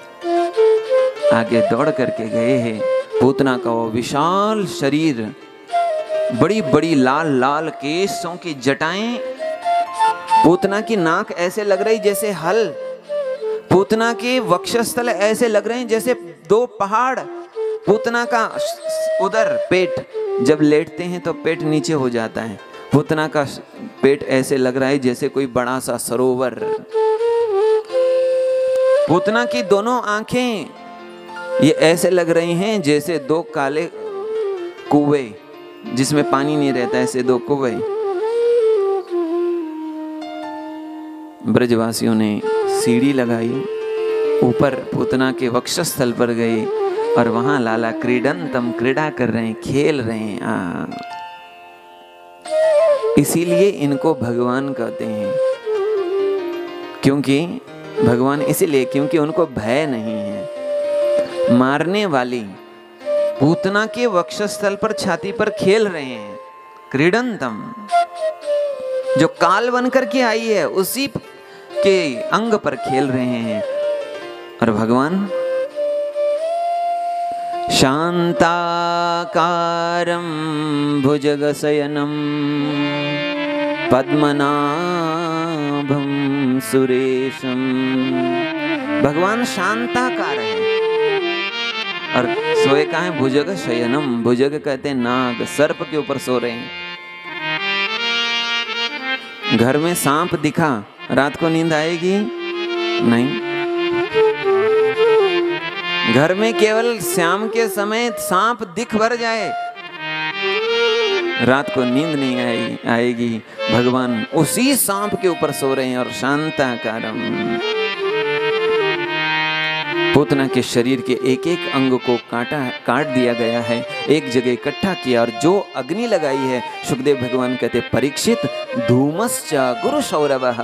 आगे दौड़ करके गए हैं। पूतना का वो विशाल शरीर, बड़ी बड़ी लाल लाल केशों की जटाएं, पूतना की नाक ऐसे लग रही जैसे हल, पूतना के वक्षस्थल ऐसे लग रहे हैं जैसे 2 पहाड़। पूतना का उधर पेट, जब लेटते हैं तो पेट नीचे हो जाता है, पूतना का पेट ऐसे लग रहा है जैसे कोई बड़ा सा सरोवर। पूतना की दोनों आंखें ये ऐसे लग रही हैं जैसे 2 काले कुएं जिसमें पानी नहीं रहता, ऐसे 2 कुएं। ब्रजवासियों ने सीढ़ी लगाई, ऊपर पूतना के वक्षस्थल पर गए और वहां लाला क्रीडंतम क्रीड़ा कर रहे हैं, खेल रहे हैं। इसीलिए इनको भगवान कहते हैं, क्योंकि भगवान इसीलिए क्योंकि उनको भय नहीं है। मारने वाली पूतना के वक्षस्थल पर छाती पर खेल रहे हैं, क्रीडंतम, जो काल बन करके आई है उसी के अंग पर खेल रहे हैं। और भगवान शांताकारं भुजगशयनं पद्मनाभं सुरेशम। भगवान शांताकार है और सोए कहाँ है? भुजग शयनम। भुजग कहते हैं नाग, सर्प के ऊपर सो रहे हैं। घर में सांप दिखा, रात को नींद आएगी नहीं। घर में केवल शाम के समय सांप दिख भर जाए, रात को नींद नहीं आएगी। भगवान उसी सांप के ऊपर सो रहे हैं और शांताकारम। पूतना के शरीर के एक एक अंग को काट दिया गया है, एक जगह इकट्ठा किया और जो अग्नि लगाई है, सुखदेव भगवान कहते परीक्षित धूमश्च गुरु सौरवः,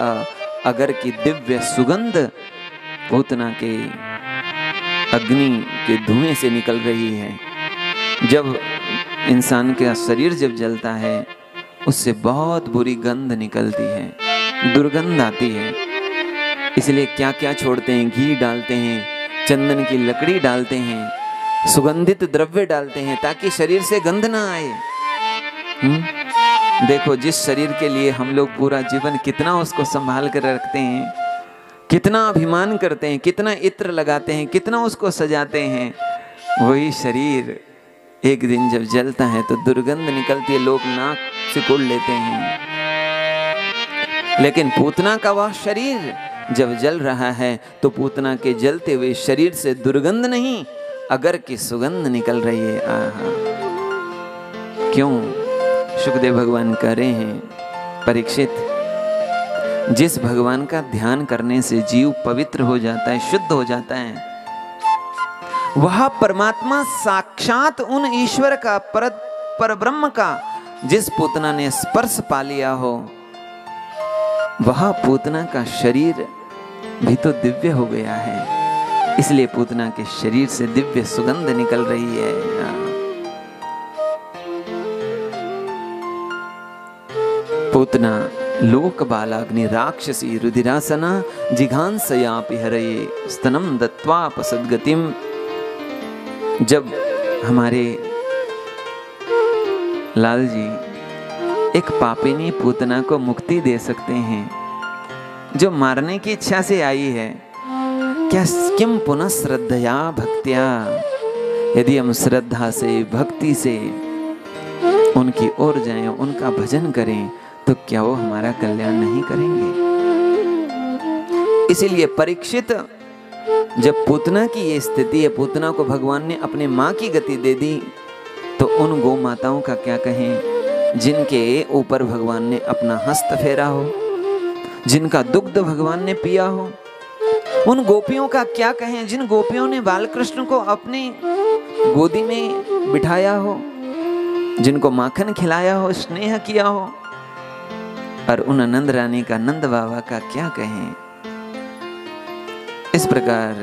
अगर की दिव्य सुगंध पूतना के अग्नि के धुएं से निकल रही है। जब इंसान का शरीर जब जलता है उससे बहुत बुरी गंध निकलती है, दुर्गंध आती है। इसलिए क्या क्या छोड़ते हैं? घी डालते हैं, चंदन की लकड़ी डालते हैं, सुगंधित द्रव्य डालते हैं ताकि शरीर से गंध ना आए। देखो जिस शरीर के लिए हम लोग पूरा जीवन कितना उसको संभाल कर रखते हैं, कितना अभिमान करते हैं, कितना इत्र लगाते हैं, कितना उसको सजाते हैं, वही शरीर एक दिन जब जलता है तो दुर्गंध निकलती है, लोग नाक से कुड़ लेते हैं। लेकिन पूतना का वह शरीर जब जल रहा है तो पूतना के जलते हुए शरीर से दुर्गंध नहीं, अगर की सुगंध निकल रही है। आहा, क्यों? सुखदेव भगवान कह रहे हैं परीक्षित, जिस भगवान का ध्यान करने से जीव पवित्र हो जाता है, शुद्ध हो जाता है, वह परमात्मा साक्षात उन ईश्वर का, परब्रह्म का जिस पूतना ने स्पर्श पा लिया हो, वह पूतना का शरीर भी तो दिव्य हो गया है। इसलिए पूतना के शरीर से दिव्य सुगंध निकल रही है। पूतना लोक बालाग्नि राक्षसी रुधिरासना जिघांसयापि हरये स्तनम दत्वापसद्गतिम। जब हमारे लाल जी एक पापिनी पूतना को मुक्ति दे सकते हैं जो मारने की इच्छा से आई है, क्या किम पुनः श्रद्धया भक्त्या, यदि हम श्रद्धा से भक्ति से उनकी ओर जाएं, उनका भजन करें, तो क्या वो हमारा कल्याण नहीं करेंगे? इसीलिए परीक्षित, जब पूतना की ये स्थिति है, पूतना को भगवान ने अपने माँ की गति दे दी, तो उन गौ माताओं का क्या कहें जिनके ऊपर भगवान ने अपना हस्त फेरा हो, जिनका दुग्ध भगवान ने पिया हो। उन गोपियों का क्या कहें जिन गोपियों ने बालकृष्ण को अपनी गोदी में बिठाया हो, जिनको माखन खिलाया हो, स्नेह किया हो। और उन नंद रानी का, नंद बाबा का क्या कहें। इस प्रकार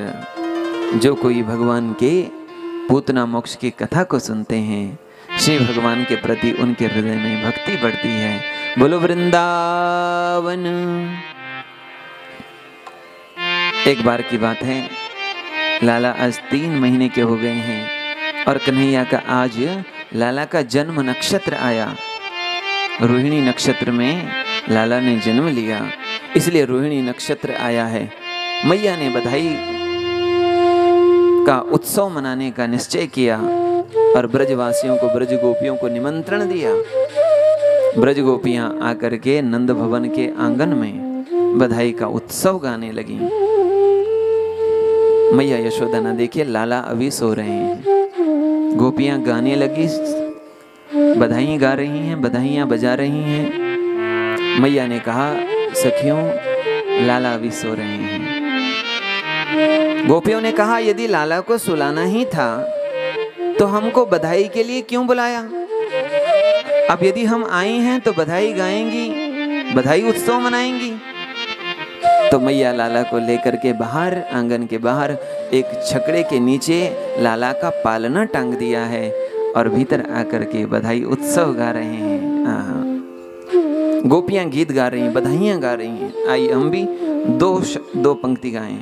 जो कोई भगवान के पूतना मोक्ष की कथा को सुनते हैं, श्री भगवान के प्रति उनके हृदय में भक्ति बढ़ती है। बोलो वृंदावन। एक बार की बात है, लाला आज 3 महीने के हो गए हैं और कन्हैया का आज लाला का जन्म नक्षत्र आया। रोहिणी नक्षत्र में लाला ने जन्म लिया, इसलिए रोहिणी नक्षत्र आया है। मैया ने बधाई का उत्सव मनाने का निश्चय किया और ब्रजवासियों को, ब्रज गोपियों को निमंत्रण दिया। ब्रज गोपियां आकर के नंद भवन के आंगन में बधाई का उत्सव गाने लगी। मैया यशोदा ने देखिए लाला अभी सो रहे हैं, गोपियां गाने लगी, बधाई गा रही हैं, बधाइयां बजा रही हैं। मैया ने कहा सखियों लाला अभी सो रहे हैं। गोपियों ने कहा यदि लाला को सुलाना ही था तो हमको बधाई के लिए क्यों बुलाया? अब यदि हम आई हैं तो बधाई गाएंगी, बधाई उत्सव मनाएंगी। तो मैया लाला को लेकर के बाहर, आंगन के बाहर एक छकड़े के नीचे लाला का पालना टांग दिया है और भीतर आकर के बधाई उत्सव गा रहे हैं। गोपियां गीत गा रही हैं, बधाइयां गा रही हैं। आइए हम भी दो पंक्ति गाएं।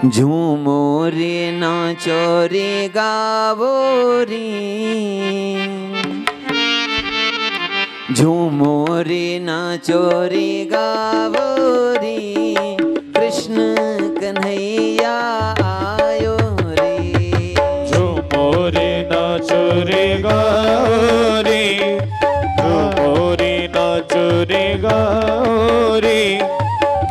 झूमो रे नाचो रे गावो रे, झूमो रे नाचो रे गावो रे कृष्ण कन्हैया आयो रे। झूमो रे नाचो रे गाओ रे, झूमो रे नाचो रे गाओ रे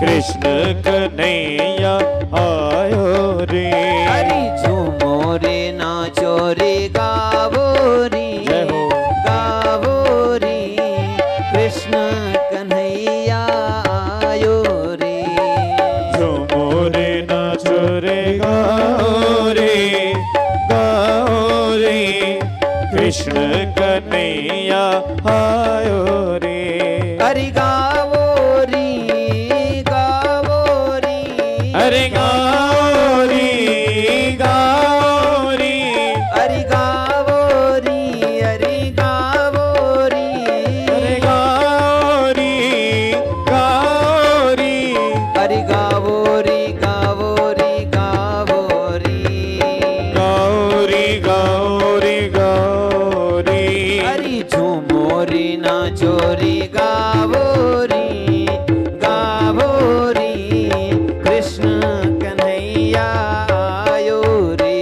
कृष्ण कन्हैया आयो रे। अरे झूमो रे नाचो रे गावो रे गावो रे कृष्ण कन्हैया आयो रे। झूमो रे नाचो रे गाओ रे कृष्ण कन्हैया आयो रे। अरे गावो रे गावो रे, अरे गाओ रे गाओ रे, अरे गावो रे, अरे गावो रे, अरे गाओ रे गाओ रे, अरे गावो रे गावो रे गावो रे, गाओ रे गाओ रे गाओ रे। अरे झूमो रे नाचो रे गावो रे कृष्ण कन्हैया आयो रे।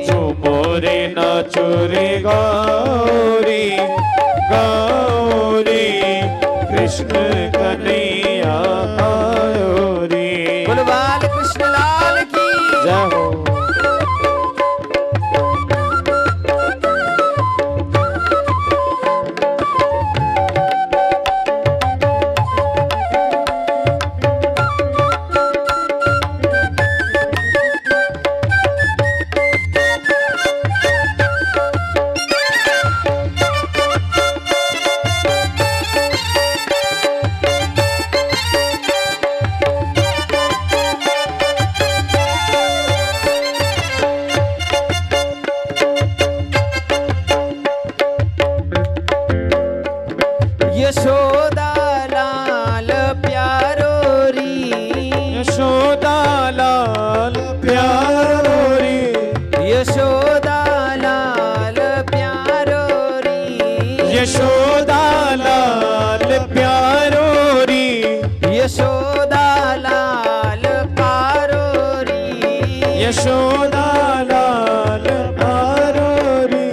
झूमो रे नाचो रे गाओ रे कृष्ण कन्हैया आयो रे। बोलो बाल कृष्ण लाल की जय हो। यशोदा लाल प्यारो री, यशोदा लाल प्यारो रे, यशोदा लाल प्यारो री, यशोदा लाल प्यारो रे, यशोदा लाल पारो री, यशोदा लाल प्यारो रे,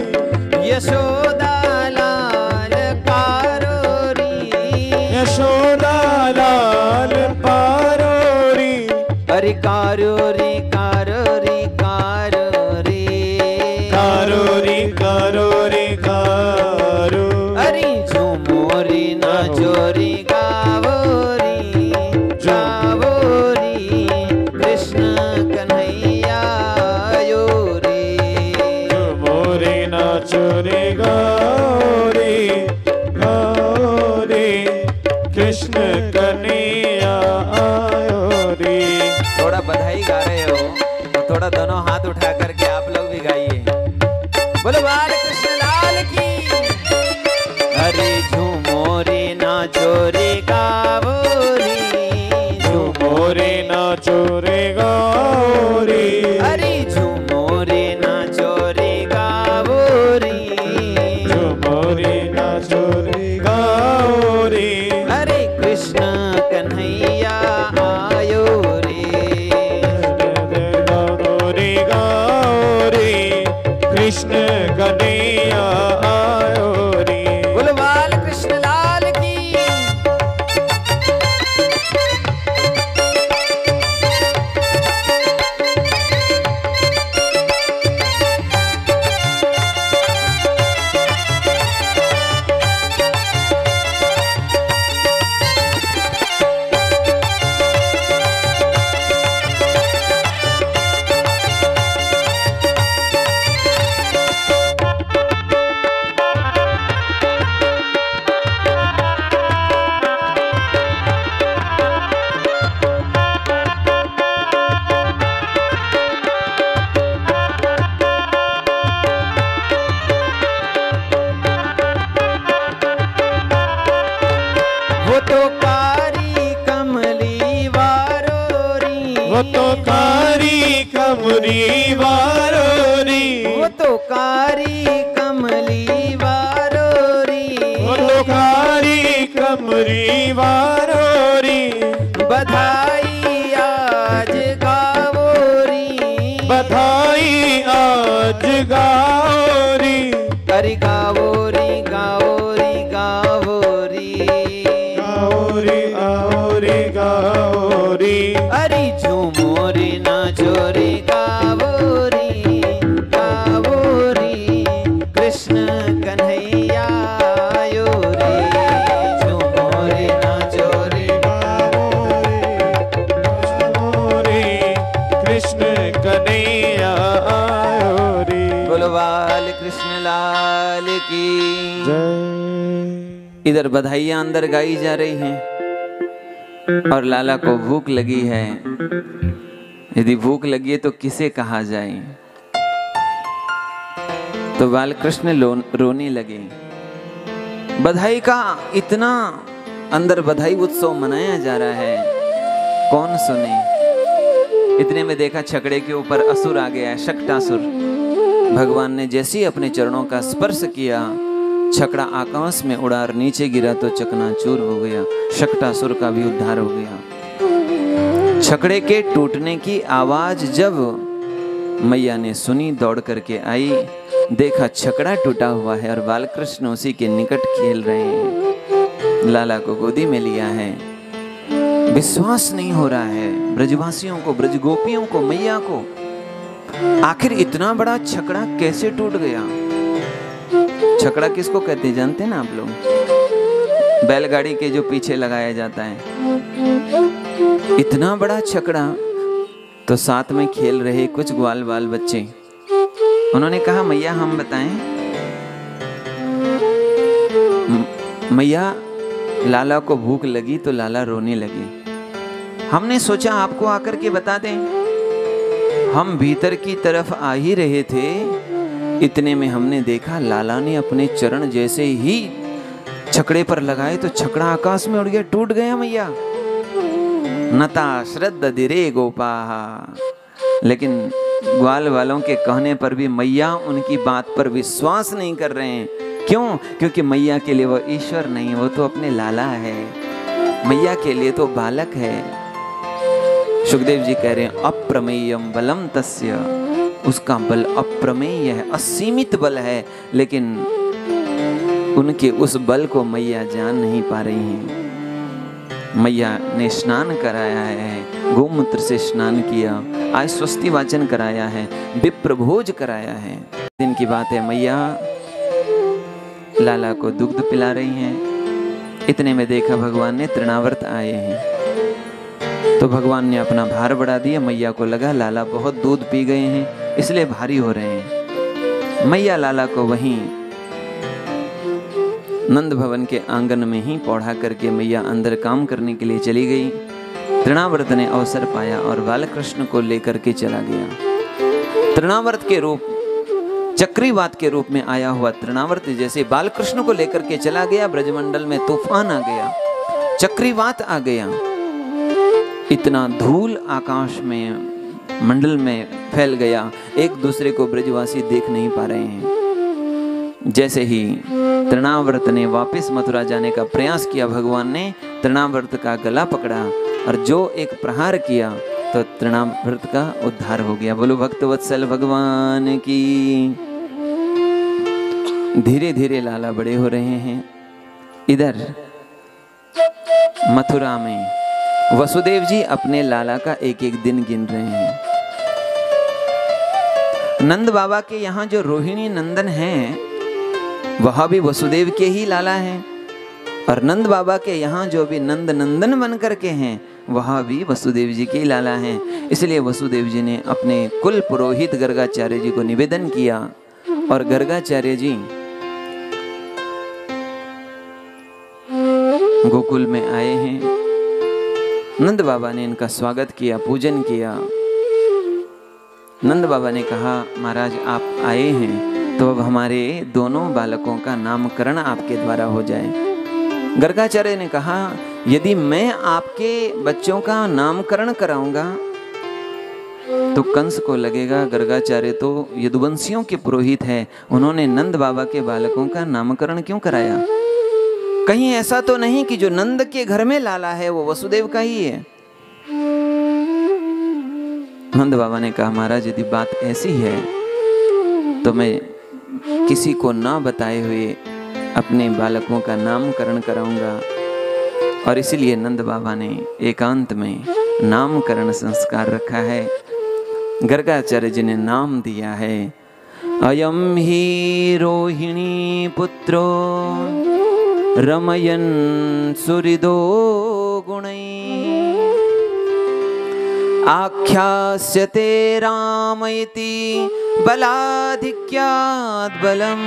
यशोदा लाल पारो री, यशोदा लाल पारो रे। अरे कारो रे कारो रे कारो रे, कारो रे कारो रे कारो। अरे झूमो रे नाचो रे गावो रे कृष्ण कन्हैया आयो रे। झूमो रे नाचो रे गाओ रे कृष्ण कन्हैया आयो रे। थोड़ा बधाई गा रहे हो तो थोड़ा दोनों हाथ उठा करके आप लोग भी गाइए। बोलो बाल कृष्ण लाल की। अरे झूमो रे नाचो रे गावो रे, झूमो रे नाचो रे गाओ रे, अरे झूमो रे नाचो रे गावो रे, झूमो रे नाचो रे गाओ रे। अरे कृष्ण कन्हैया आयो रे। गाओ रे कृष्ण कन्हैया आयो रे। बोलो बाल कृष्ण लाल की। तो कारी कमली वारोरी, वो तो कारी कमली वारोरी, वो तो कारी कमली वारोरी, वो तो कारी वारोरी वारोरी, बधाई आज गावोरी, बधाई आज गाओरी, अरे गावोरी गावोरी गावोरी, गाओरी गाओरी गाओरी, अरे झूमोरी नाचोरी गावोरी गावोरी, कृष्ण कन्हैया आयो रे, झूमोरी नाचोरी गाओरी, कृष्ण कन्हैया आयो रे। बोलो बाल कृष्ण लाल की। जय। इधर बधाइयां अंदर गाई जा रही हैं और लाला को भूख लगी है। यदि भूख लगी है तो किसे कहा जाए। तो बालकृष्ण रोने लगे। बधाई का इतना अंदर बधाई उत्सव मनाया जा रहा है, कौन सुने। इतने में देखा छकड़े के ऊपर असुर आ गया है, शक्टासुर। भगवान ने जैसे ही अपने चरणों का स्पर्श किया, छकड़ा आकाश में उड़ा और नीचे गिरा तो चकनाचूर हो गया। शक्टासुर का भी उद्धार हो गया। छकड़े के टूटने की आवाज जब मैया ने सुनी, दौड़ करके आई, देखा छकड़ा टूटा हुआ है और बालकृष्ण उसी के निकट खेल रहे हैं। लाला को गोदी में लिया है। विश्वास नहीं हो रहा है ब्रजवासियों को, ब्रजगोपियों को, मैया को, आखिर इतना बड़ा छकड़ा कैसे टूट गया। छकड़ा किसको कहते हैं जानते हैं ना आप लोग? बैलगाड़ी के जो पीछे लगाया जाता है। इतना बड़ा छकड़ा। तो साथ में खेल रहे कुछ ग्वाल बाल बच्चे, उन्होंने कहा मैया हम बताएं। मैया लाला को भूख लगी तो लाला रोने लगे। हमने सोचा आपको आकर के बता दें। हम भीतर की तरफ आ ही रहे थे, इतने में हमने देखा लाला ने अपने चरण जैसे ही छकड़े पर लगाए तो छकड़ा आकाश में उड़ गया, टूट गया। मैया नता श्रद्धा दिरे गोपाहा। लेकिन ग्वाल वालों के कहने पर भी मैया उनकी बात पर विश्वास नहीं कर रहे हैं। क्यों? क्योंकि मैया के लिए वो ईश्वर नहीं, वो तो अपने लाला है। मैया के लिए तो बालक है। सुखदेव जी कह रहे हैं अप्रमेयम बलम तस्य, उसका बल अप्रमेय है, असीमित बल है। लेकिन उनके उस बल को मैया जान नहीं पा रही हैं। मैया ने स्नान कराया है, गोमूत्र से स्नान किया, आज स्वस्ति वाचन कराया है, विप्र भोज कराया है। दिन की बात है, मैया लाला को दुग्ध पिला रही हैं। इतने में देखा भगवान ने तृणावर्त आए हैं। तो भगवान ने अपना भार बढ़ा दिया। मैया को लगा लाला बहुत दूध पी गए हैं, इसलिए भारी हो रहे हैं। मैया लाला को वहीं नंद भवन के आंगन में ही पौढ़ा करके मैया अंदर काम करने के लिए चली गई। तृणावर्त ने अवसर पाया और बालकृष्ण को लेकर के चला गया। तृणावर्त के रूप, चक्रीवात के रूप में आया हुआ तृणावर्त जैसे बालकृष्ण को लेकर के चला गया, ब्रजमंडल में तूफान आ गया, चक्रीवात आ गया। इतना धूल आकाश में, मंडल में फैल गया, एक दूसरे को ब्रजवासी देख नहीं पा रहे हैं। जैसे ही तृणावर्त ने वापस मथुरा जाने का प्रयास किया, भगवान ने तृणावर्त का गला पकड़ा और जो एक प्रहार किया तो तृणावर्त का उद्धार हो गया। बोलो भक्तवत्सल भगवान की। धीरे धीरे लाला बड़े हो रहे हैं। इधर मथुरा में वसुदेव जी अपने लाला का एक एक दिन गिन रहे हैं। नंद बाबा के यहाँ जो रोहिणी नंदन हैं वह भी वसुदेव के ही लाला हैं, और नंद बाबा के यहाँ जो भी नंद नंदन बन करके हैं वह भी वसुदेव जी के ही लाला हैं। इसलिए वसुदेव जी ने अपने कुल पुरोहित गर्गाचार्य जी को निवेदन किया और गर्गाचार्य जी गोकुल में आए हैं। नंद बाबा ने इनका स्वागत किया, पूजन किया। नंद बाबा ने कहा महाराज आप आए हैं तो अब हमारे दोनों बालकों का नामकरण आपके द्वारा हो जाए। गर्गाचार्य ने कहा यदि मैं आपके बच्चों का नामकरण कराऊंगा तो कंस को लगेगा गर्गाचार्य तो यदुवंशियों के पुरोहित है, उन्होंने नंद बाबा के बालकों का नामकरण क्यों कराया। कहीं ऐसा तो नहीं कि जो नंद के घर में लाला है वो वसुदेव का ही है। नंद बाबा ने कहा महाराज यदि बात ऐसी है तो मैं किसी को ना बताए हुए अपने बालकों का नामकरण कराऊंगा। और इसीलिए नंद बाबा ने एकांत में नामकरण संस्कार रखा है। गर्गाचार्य जी ने नाम दिया है अयम ही रोहिणी पुत्रो रमयन सुहृदो गुणैः आख्यास्यते राम इति बलाधिक्यात् बलम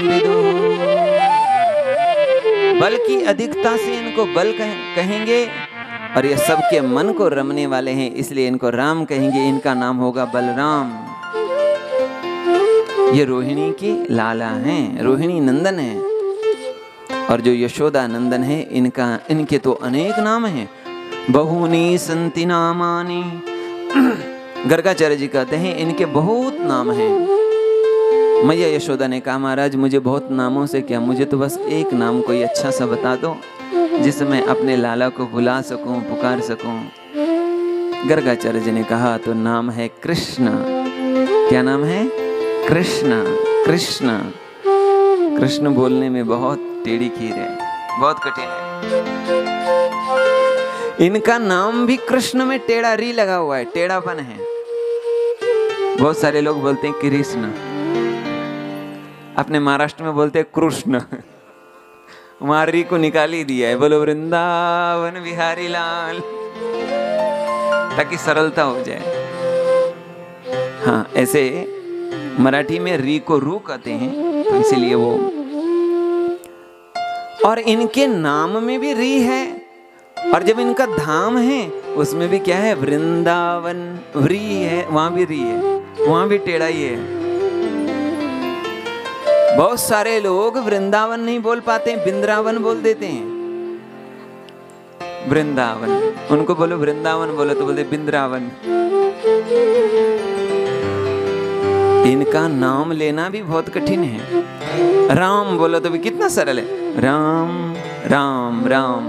विदुः। बल की अधिकता से इनको बल कहेंगे और ये सबके मन को रमने वाले हैं, इसलिए इनको राम कहेंगे। इनका नाम होगा बलराम। ये रोहिणी की लाला हैं, रोहिणी नंदन है। और जो यशोदा नंदन है इनके तो अनेक नाम हैं। बहुनी संति नामानि, गर्गाचार्य जी कहते हैं इनके बहुत नाम हैं। मैया यशोदा ने कहा महाराज मुझे बहुत नामों से क्या, मुझे तो बस एक नाम कोई अच्छा सा बता दो जिससे मैं अपने लाला को बुला सकूं, पुकार सकूं। गर्गाचार्य जी ने कहा तो नाम है कृष्ण। क्या नाम है? कृष्ण। कृष्ण कृष्ण बोलने में बहुत टेढ़ी खीर है, बहुत कठिन है। इनका नाम भी कृष्ण में टेढ़ा री लगा हुआ है, टेढ़ापन है। बहुत सारे लोग बोलते हैं कृष्ण, अपने महाराष्ट्र में बोलते हैं कृष्ण। वहां री को निकाल ही दिया है। बोलो वृंदावन बिहारी लाल, ताकि सरलता हो जाए। हाँ, ऐसे मराठी में री को रू कहते हैं तो इसीलिए वो। और इनके नाम में भी री है, और जब इनका धाम है उसमें भी क्या है? वृंदावन। री है, वहां भी री है, वहां भी टेढ़ा ही है। बहुत सारे लोग वृंदावन नहीं बोल पाते, बिंद्रावन बोल देते हैं। वृंदावन, उनको बोलो वृंदावन बोलो तो बोलते बिंद्रावन। इनका नाम लेना भी बहुत कठिन है। राम बोलो तो भी कितना सरल है, राम राम राम।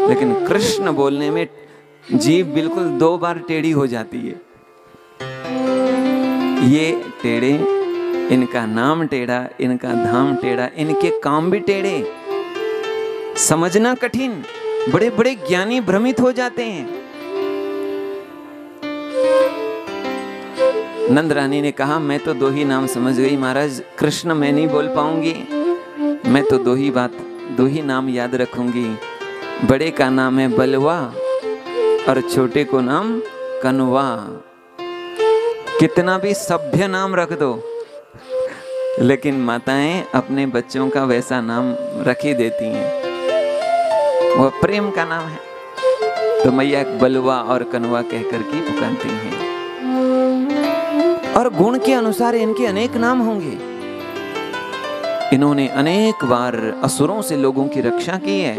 लेकिन कृष्ण बोलने में जीभ बिल्कुल 2 बार टेढ़ी हो जाती है। ये टेढ़े, इनका नाम टेढ़ा, इनका धाम टेढ़ा, इनके काम भी टेढ़े। समझना कठिन, बड़े बड़े ज्ञानी भ्रमित हो जाते हैं। नंद रानी ने कहा मैं तो 2 ही नाम समझ गई महाराज, कृष्ण मैं नहीं बोल पाऊंगी, मैं तो 2 ही नाम याद रखूंगी। बड़े का नाम है बलवा और छोटे को नाम कनवा। कितना भी सभ्य नाम रख दो, लेकिन माताएं अपने बच्चों का वैसा नाम रख ही देती हैं, वह प्रेम का नाम है। तो मैया बलवा और कनवा कहकर के पुकारती हैं। और गुण के अनुसार इनके अनेक नाम होंगे। इन्होंने अनेक बार असुरों से लोगों की रक्षा की है।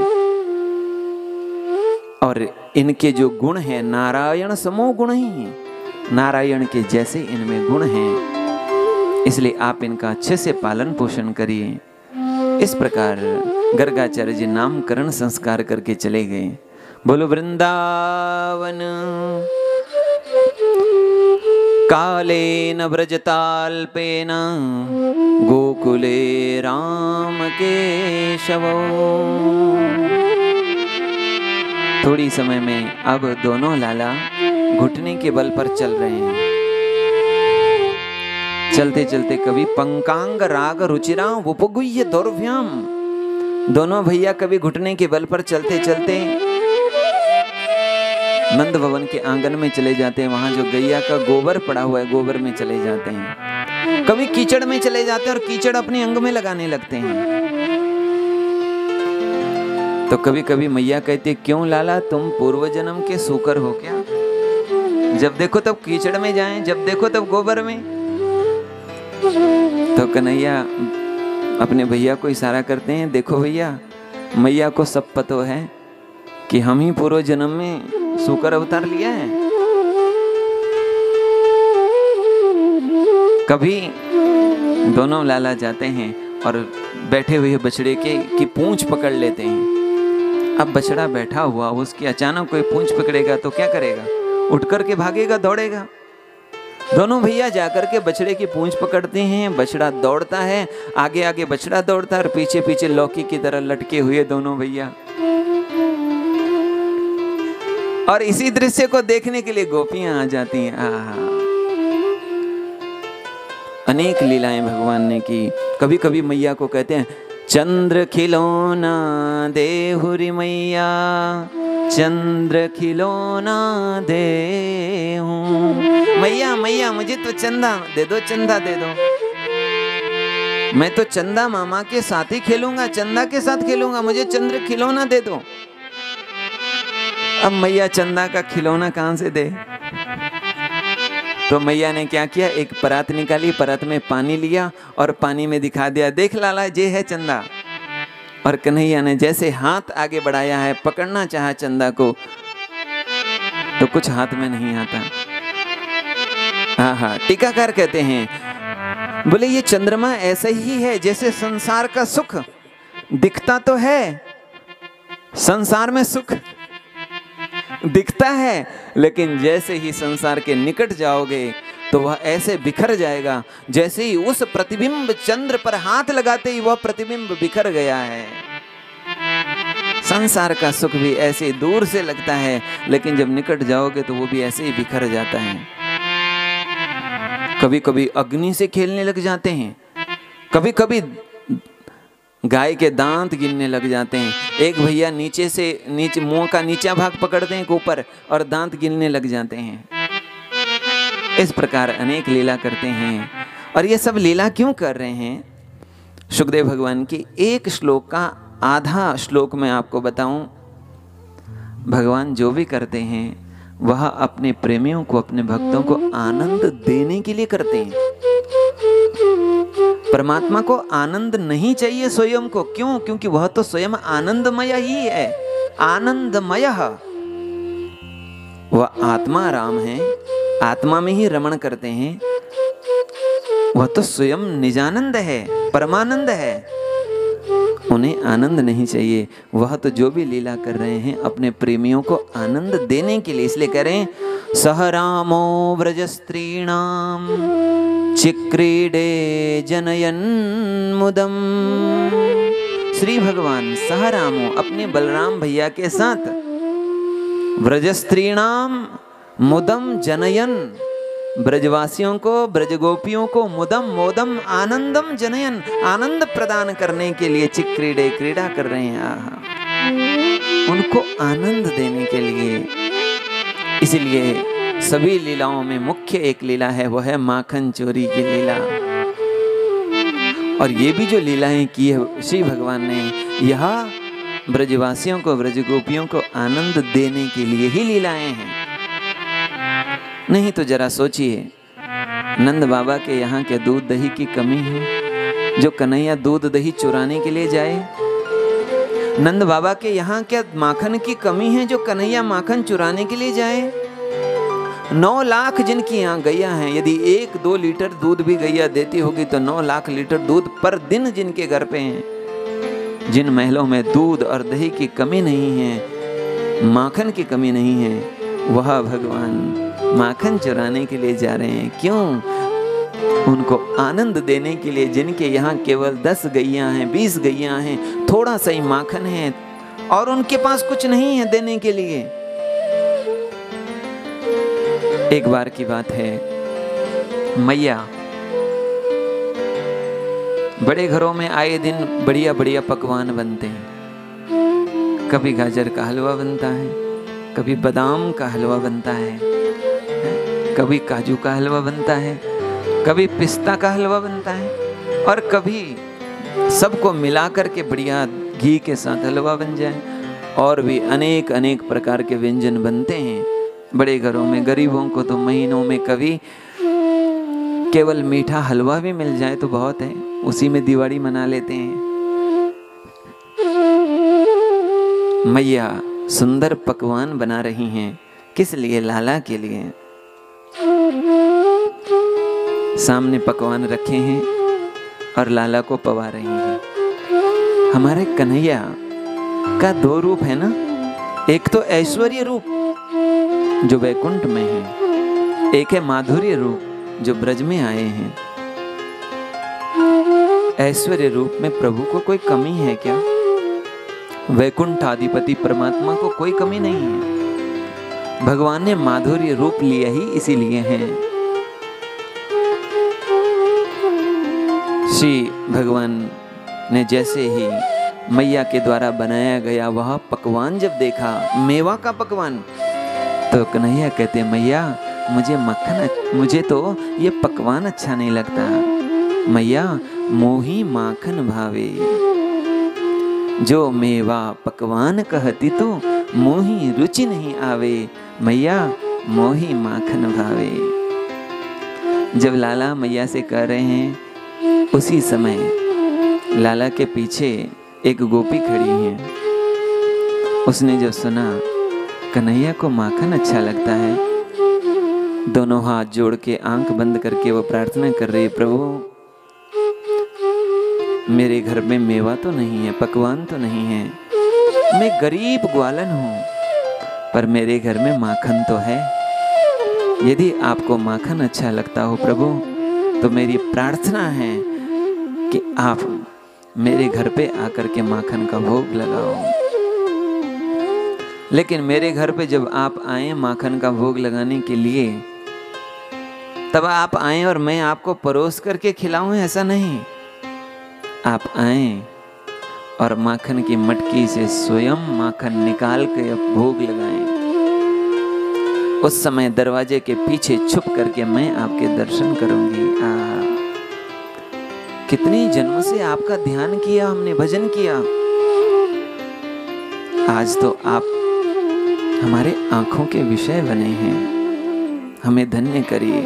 और इनके जो गुण हैं नारायण समो गुण ही हैं, नारायण के जैसे इनमें गुण हैं। इसलिए आप इनका अच्छे से पालन पोषण करिए। इस प्रकार गर्गाचार्य जी नामकरण संस्कार करके चले गए। बोलो वृंदावन। कालेन व्रजताल्पेन गोकुले राम केशवो। थोड़ी समय में अब दोनों लाला घुटने के बल पर चल रहे हैं। चलते चलते कभी पंकांग राग रुचिरा उपगुह्य दौर्भ्याम। दोनों भैया कभी घुटने के बल पर चलते चलते नंद भवन के आंगन में चले जाते हैं। वहां जो गैया का गोबर पड़ा हुआ है, गोबर में चले जाते हैं। कभी कीचड़ में चले जाते हैं और कीचड़ अपने अंग में लगाने लगते हैं। तो कभी कभी मैया कहती है क्यों लाला तुम पूर्व जन्म के सूकर हो क्या? जब देखो तब कीचड़ में जाएं, जब देखो तब गोबर में। तो कन्हैया अपने भैया को इशारा करते हैं, देखो भैया मैया को सब पता है कि हम ही पूर्व जन्म में सूकर अवतार लिया है। कभी दोनों लाला जाते हैं और बैठे हुए बछड़े की पूंछ पकड़ लेते हैं। अब बछड़ा बैठा हुआ, उसकी अचानक कोई पूंछ पकड़ेगा तो क्या करेगा? उठ करके भागेगा, दौड़ेगा। दोनों भैया जाकर के बछड़े की पूंछ पकड़ते हैं। बछड़ा दौड़ता है, आगे आगे बछड़ा दौड़ता है और पीछे पीछे लौकी की तरह लटके हुए दोनों भैया। और इसी दृश्य को देखने के लिए गोपियां आ जाती हैं। आहा, अनेक लीलाएं भगवान ने की। कभी कभी मैया को कहते हैं चंद्र खिलौना देहुरी मैया, चंद्र खिलौना दे हूं। मैया मैया मुझे तो चंदा दे दो, चंदा दे दो। मैं तो चंदा मामा के साथ ही खेलूंगा, चंदा के साथ खेलूंगा, मुझे चंद्र खिलौना दे दो। अब मैया चंदा का खिलौना कहां से दे? तो मैया ने क्या किया, एक परात निकाली, परात में पानी लिया और पानी में दिखा दिया, देख लाला ये है चंदा। और कन्हैया ने जैसे हाथ आगे बढ़ाया है, पकड़ना चाहा चंदा को, तो कुछ हाथ में नहीं आता। हाँ हाँ, टीकाकार कहते हैं, बोले ये चंद्रमा ऐसा ही है जैसे संसार का सुख दिखता तो है, संसार में सुख दिखता है, लेकिन जैसे ही संसार के निकट जाओगे तो वह ऐसे बिखर जाएगा जैसे ही उस प्रतिबिंब चंद्र पर हाथ लगाते ही वह प्रतिबिंब बिखर गया है। संसार का सुख भी ऐसे दूर से लगता है, लेकिन जब निकट जाओगे तो वो भी ऐसे ही बिखर जाता है। कभी कभी अग्नि से खेलने लग जाते हैं, कभी कभी गाय के दांत गिनने लग जाते हैं। एक भैया नीचे से नीचे मुंह का नीचा भाग पकड़ते हैं ऊपर और दांत गिनने लग जाते हैं। इस प्रकार अनेक लीला करते हैं। और ये सब लीला क्यों कर रहे हैं? शुकदेव भगवान की एक श्लोक का आधा श्लोक में आपको बताऊं। भगवान जो भी करते हैं वह अपने प्रेमियों को, अपने भक्तों को आनंद देने के लिए करते हैं। परमात्मा को आनंद नहीं चाहिए स्वयं को, क्यों? क्योंकि वह तो स्वयं आनंदमय ही है, आनंदमय। वह आत्मा राम है, आत्मा में ही रमण करते हैं। वह तो स्वयं निजानंद है, परमानंद है। उन्हें आनंद नहीं चाहिए। वह तो जो भी लीला कर रहे हैं अपने प्रेमियों को आनंद देने के लिए, इसलिए कह रहे हैं सह रामो व्रजस्त्रीणाम चिक्रीडे जनयन मुदम। श्री भगवान सह रामो अपने बलराम भैया के साथ व्रजस्त्रीणाम मुदम जनयन, ब्रजवासियों को, ब्रजगोपियों को मुदम मोदम आनंदम जनयन, आनंद प्रदान करने के लिए चिक्रीडे क्रीड़ा कर रहे हैं। आहा, उनको आनंद देने के लिए। इसलिए सभी लीलाओं में मुख्य एक लीला है, वह है माखन चोरी की लीला। और ये भी जो लीलाएं की है श्री भगवान ने, यह ब्रजवासियों को, ब्रजगोपियों को आनंद देने के लिए ही लीलाएं हैं। नहीं तो जरा सोचिए, नंद बाबा के यहाँ के दूध दही की कमी है जो कन्हैया दूध दही चुराने के लिए जाए? नंद बाबा के यहाँ क्या माखन की कमी है जो कन्हैया माखन चुराने के लिए जाए? 9 लाख जिनकी यहाँ गैया हैं, यदि 1-2 लीटर दूध भी गैया देती होगी तो 9 लाख लीटर दूध पर दिन जिनके घर पे हैं, जिन महलों में दूध और दही की कमी नहीं है, माखन की कमी नहीं है, वह भगवान माखन चुराने के लिए जा रहे हैं। क्यों? उनको आनंद देने के लिए। जिनके यहाँ केवल 10 गैया हैं, 20 गैया हैं, थोड़ा सा ही माखन है और उनके पास कुछ नहीं है देने के लिए। एक बार की बात है, मैया बड़े घरों में आए दिन बढ़िया बढ़िया पकवान बनते हैं। कभी गाजर का हलवा बनता है, कभी बादाम का हलवा बनता है, कभी काजू का हलवा बनता है, कभी पिस्ता का हलवा बनता है, और कभी सबको मिला करके बढ़िया घी के साथ हलवा बन जाए। और भी अनेक अनेक प्रकार के व्यंजन बनते हैं बड़े घरों में। गरीबों को तो महीनों में कभी केवल मीठा हलवा भी मिल जाए तो बहुत है, उसी में दिवाली मना लेते हैं। मैया सुंदर पकवान बना रही हैं, किस लिए? लाला के लिए। सामने पकवान रखे हैं और लाला को पवा रही हैं। हमारे कन्हैया का दो रूप है ना, एक तो ऐश्वर्य रूप जो वैकुंठ में है, एक है माधुर्य रूप जो ब्रज में आए हैं। ऐश्वर्य रूप में प्रभु को कोई कमी है क्या? वैकुंठाधिपति परमात्मा को कोई कमी नहीं है। भगवान ने माधुर्य रूप लिया ही इसीलिए है। श्री भगवान ने जैसे ही मैया के द्वारा बनाया गया वह पकवान जब देखा, मेवा का पकवान, तो कन्हैया कहते मैया मुझे तो ये पकवान अच्छा नहीं लगता। मैया मोही माखन भावे, जो मेवा पकवान कहती तो मोही रुचि नहीं आवे। मैया मोही माखन भावे। जब लाला मैया से कह रहे हैं, उसी समय लाला के पीछे एक गोपी खड़ी है। उसने जब सुना कन्हैया को माखन अच्छा लगता है, दोनों हाथ जोड़ के आंख बंद करके वो प्रार्थना कर रही, प्रभु मेरे घर में मेवा तो नहीं है, पकवान तो नहीं है, मैं गरीब ग्वालन हूँ, पर मेरे घर में माखन तो है। यदि आपको माखन अच्छा लगता हो प्रभु, तो मेरी प्रार्थना है कि आप मेरे घर पे आकर के माखन का भोग लगाओ। लेकिन मेरे घर पे जब आप आए माखन का भोग लगाने के लिए, तब आप आए और मैं आपको परोस करके खिलाऊं, ऐसा नहीं। आप आए और माखन की मटकी से स्वयं माखन निकाल के भोग लगाएं। उस समय दरवाजे के पीछे छुप करके मैं आपके दर्शन करूंगी। कितनी जन्म से आपका ध्यान किया हमने, भजन किया, आज तो आप हमारे आंखों के विषय बने हैं, हमें धन्य करिए।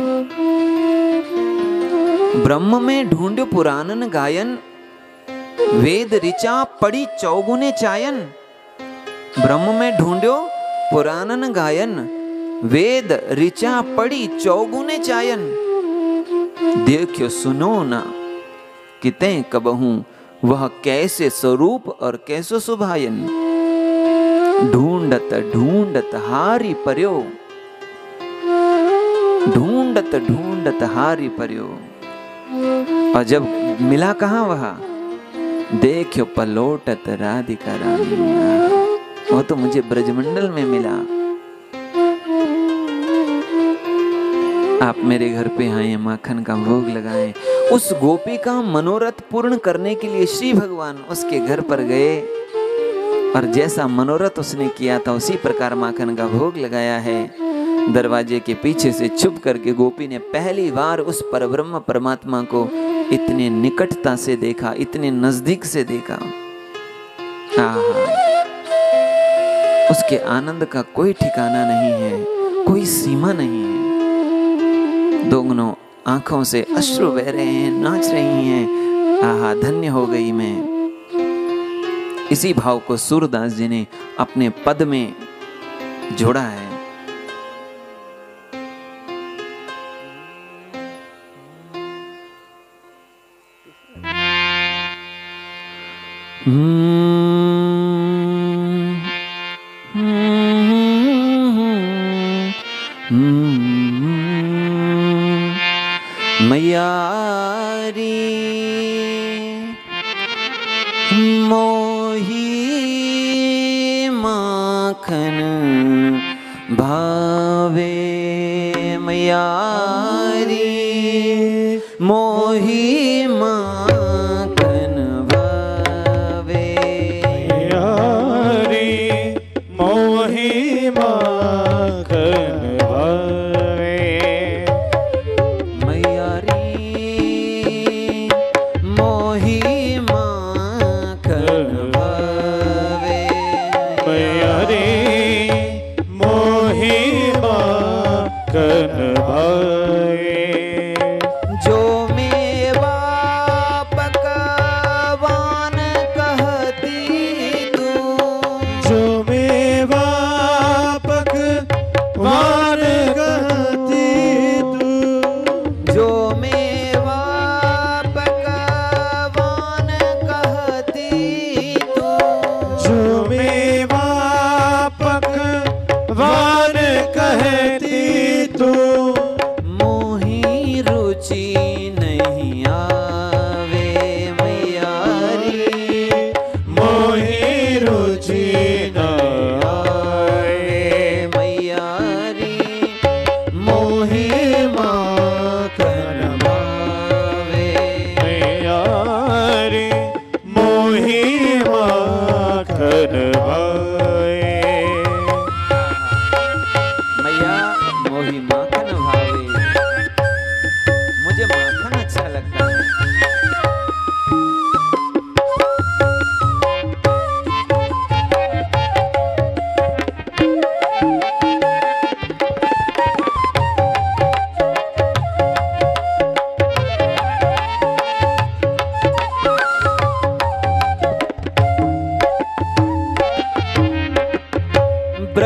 ब्रह्म में ढूंढ पुराणन गायन, वेद ऋचा पड़ी चौगुने चायन। ब्रह्म में ढूंढो पुराणन गायन, वेद ऋचा पड़ी चौगुने चायन। देखो सुनो ना किते कबहूं, वह कैसे स्वरूप और कैसो सुभायन। ढूंढत ढूंढत हारी पर्यो, ढूंढत ढूंढत हारी पर्यो। और जब मिला कहाँ वह, देखो पलोटत राधिका रानी। वो तो मुझे ब्रजमंडल में मिला। आप मेरे घर पे आए, माखन का भोग लगाएं। उस गोपी का मनोरथ पूर्ण करने के लिए श्री भगवान उसके घर पर गए, और जैसा मनोरथ उसने किया था उसी प्रकार माखन का भोग लगाया है। दरवाजे के पीछे से छुप करके गोपी ने पहली बार उस परब्रह्म परमात्मा को इतने निकटता से देखा, इतने नजदीक से देखा। आहा, उसके आनंद का कोई ठिकाना नहीं है, कोई सीमा नहीं है। दोनों आंखों से अश्रु बह रहे हैं, नाच रही हैं। आहा, धन्य हो गई मैं। इसी भाव को सूरदास जी ने अपने पद में जोड़ा है। मैयारी मोही माखन भावे, मैयारी मोही माखन भावे। मैयारी मोही माखन भावे, मैयारी मोही माखन भावे। मैयारी मोही माखन भावे। जो मेवा पकवान कहती तू, जो मेवा पकवान कहती तू, जो मेवा पकवान कहती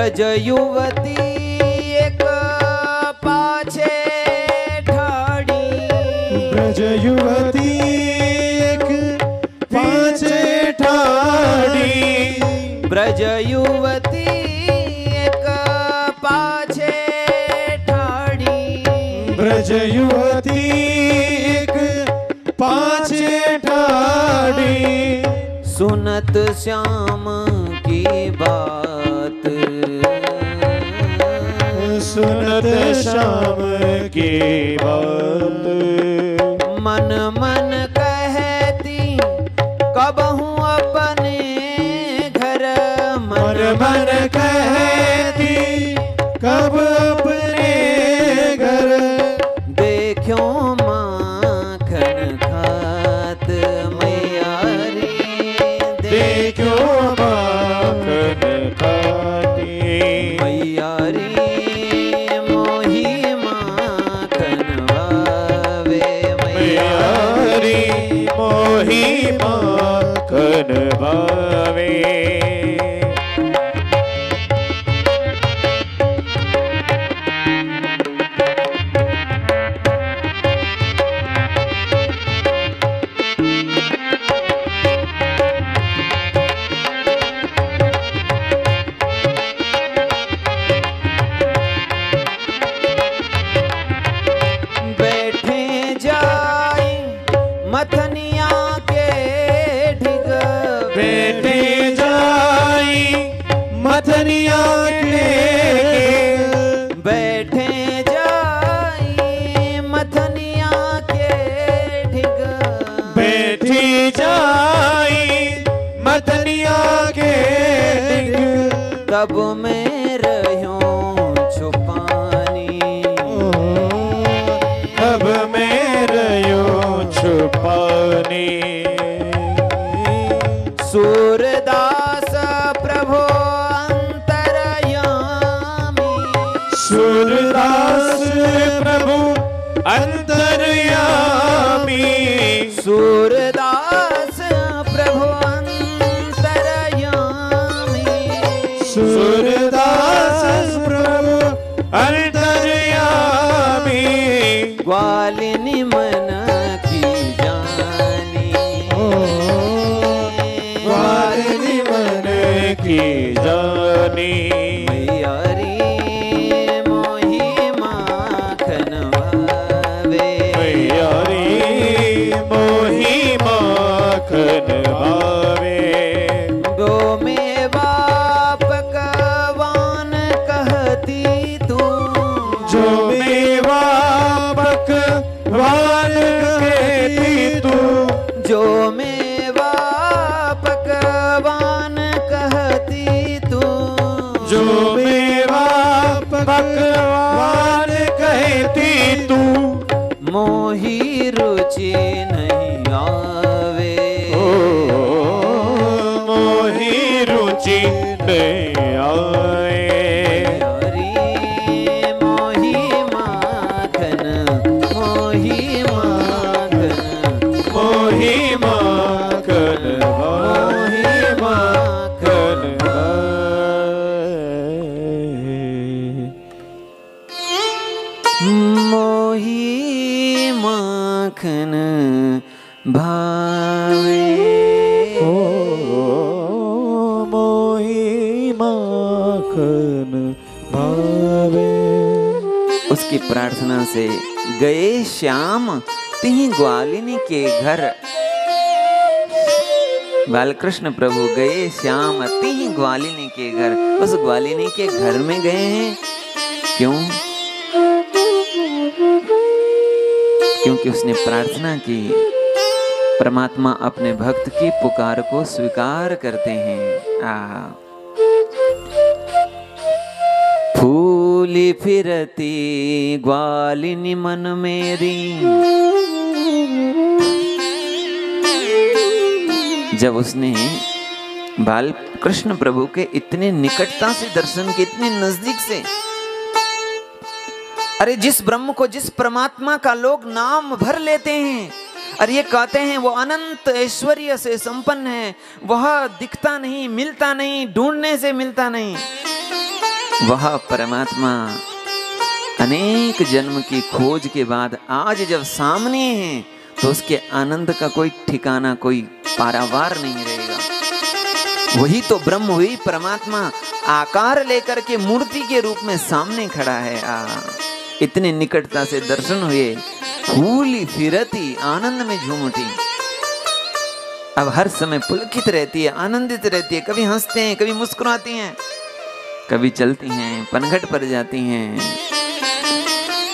ब्रज युवती एक पाछे ठाड़ी, ब्रज युवती एक पाछे ठाड़ी, ब्रज युवती एक पाछे ठाड़ी, ब्रज युवती एक पाछे ठाड़ी। सुनत श्याम की बात, सुनत श्याम की बात, मन मन कहती कबहू अपने घर, मन मन कहती कब अपने घर, देखो माखन खात मैया रे, देखो माखन खाती मैया रे मोही माखन भावे, मैया रे मोही माखन भावे। बैठे जाई मथनिया के ढिग, बैठे जाई मथनिया के, बैठे जाई मथनिया के ढिग, बैठी जाई मथनिया के डिग, तब मैं रह्यो छुपानी, अब मैं रयो छुपानी। सूरदास प्रभु अंतरयामी, सूरदास प्रभु अंतर्यामी, सूरदास प्रभु अंतरयामी, सूरदास प्रभु अंतर्यामी। ग्वालिनी मन की जानी, ग्वालिनी मन की जानी, मैया रे मोही माखन भावे, मैया रे मोही माखन भावे। गो में बाप कवान कहती तू, जो मेवा पकवान कहती तू, जो मेवा पकवान कहती तू, जो मेवा पकवान कहती तू, मोही रुचि नहीं आवे, ओ मोही रुचि नहीं आए। हरी मोही माखन, मोही माखन, मोही माखन मोही माखन, मोही माखन भावे। ओ मोही माखन भावे। उसकी प्रार्थना से गए श्याम तिहि ग्वालिनी के घर। बालकृष्ण प्रभु गए श्याम तिहि ग्वालिनी के घर। उस ग्वालिनी के घर में गए हैं। क्यों? क्योंकि उसने प्रार्थना की। परमात्मा अपने भक्त की पुकार को स्वीकार करते हैं। फूली फिरती ग्वालिनी मन मेरी। जब उसने बाल कृष्ण प्रभु के इतने निकटता से दर्शन के, इतने नजदीक से, अरे जिस ब्रह्म को, जिस परमात्मा का लोग नाम भर लेते हैं और ये कहते हैं वो अनंत ऐश्वर्य से संपन्न है, वह दिखता नहीं, मिलता नहीं, ढूंढने से मिलता नहीं, वह परमात्मा अनेक जन्म की खोज के बाद आज जब सामने है तो उसके आनंद का कोई ठिकाना, कोई पारावार नहीं रहेगा। वही तो ब्रह्म, वही परमात्मा आकार लेकर के मूर्ति के रूप में सामने खड़ा है। इतने निकटता से दर्शन हुए, फूली फिरती आनंद में झूम उठी। अब हर समय पुलकित रहती है, आनंदित रहती है। कभी हंसते हैं, कभी मुस्कुराती हैं, कभी चलती हैं, पनघट पर जाती हैं।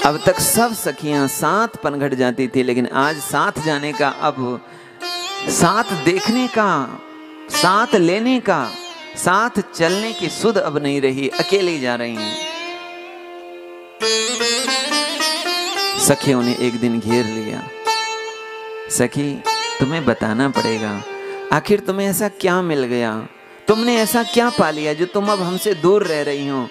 अब तक सब सखियां साथ पनघट जाती थी, लेकिन आज साथ जाने का, अब साथ देखने का, साथ लेने का, साथ चलने की सुध अब नहीं रही। अकेली जा रही हैं। सखियों ने एक दिन घेर लिया। सखी, तुम्हें बताना पड़ेगा, आखिर तुम्हें ऐसा क्या मिल गया? तुमने ऐसा क्या पा लिया जो तुम अब हमसे दूर रह रही हो?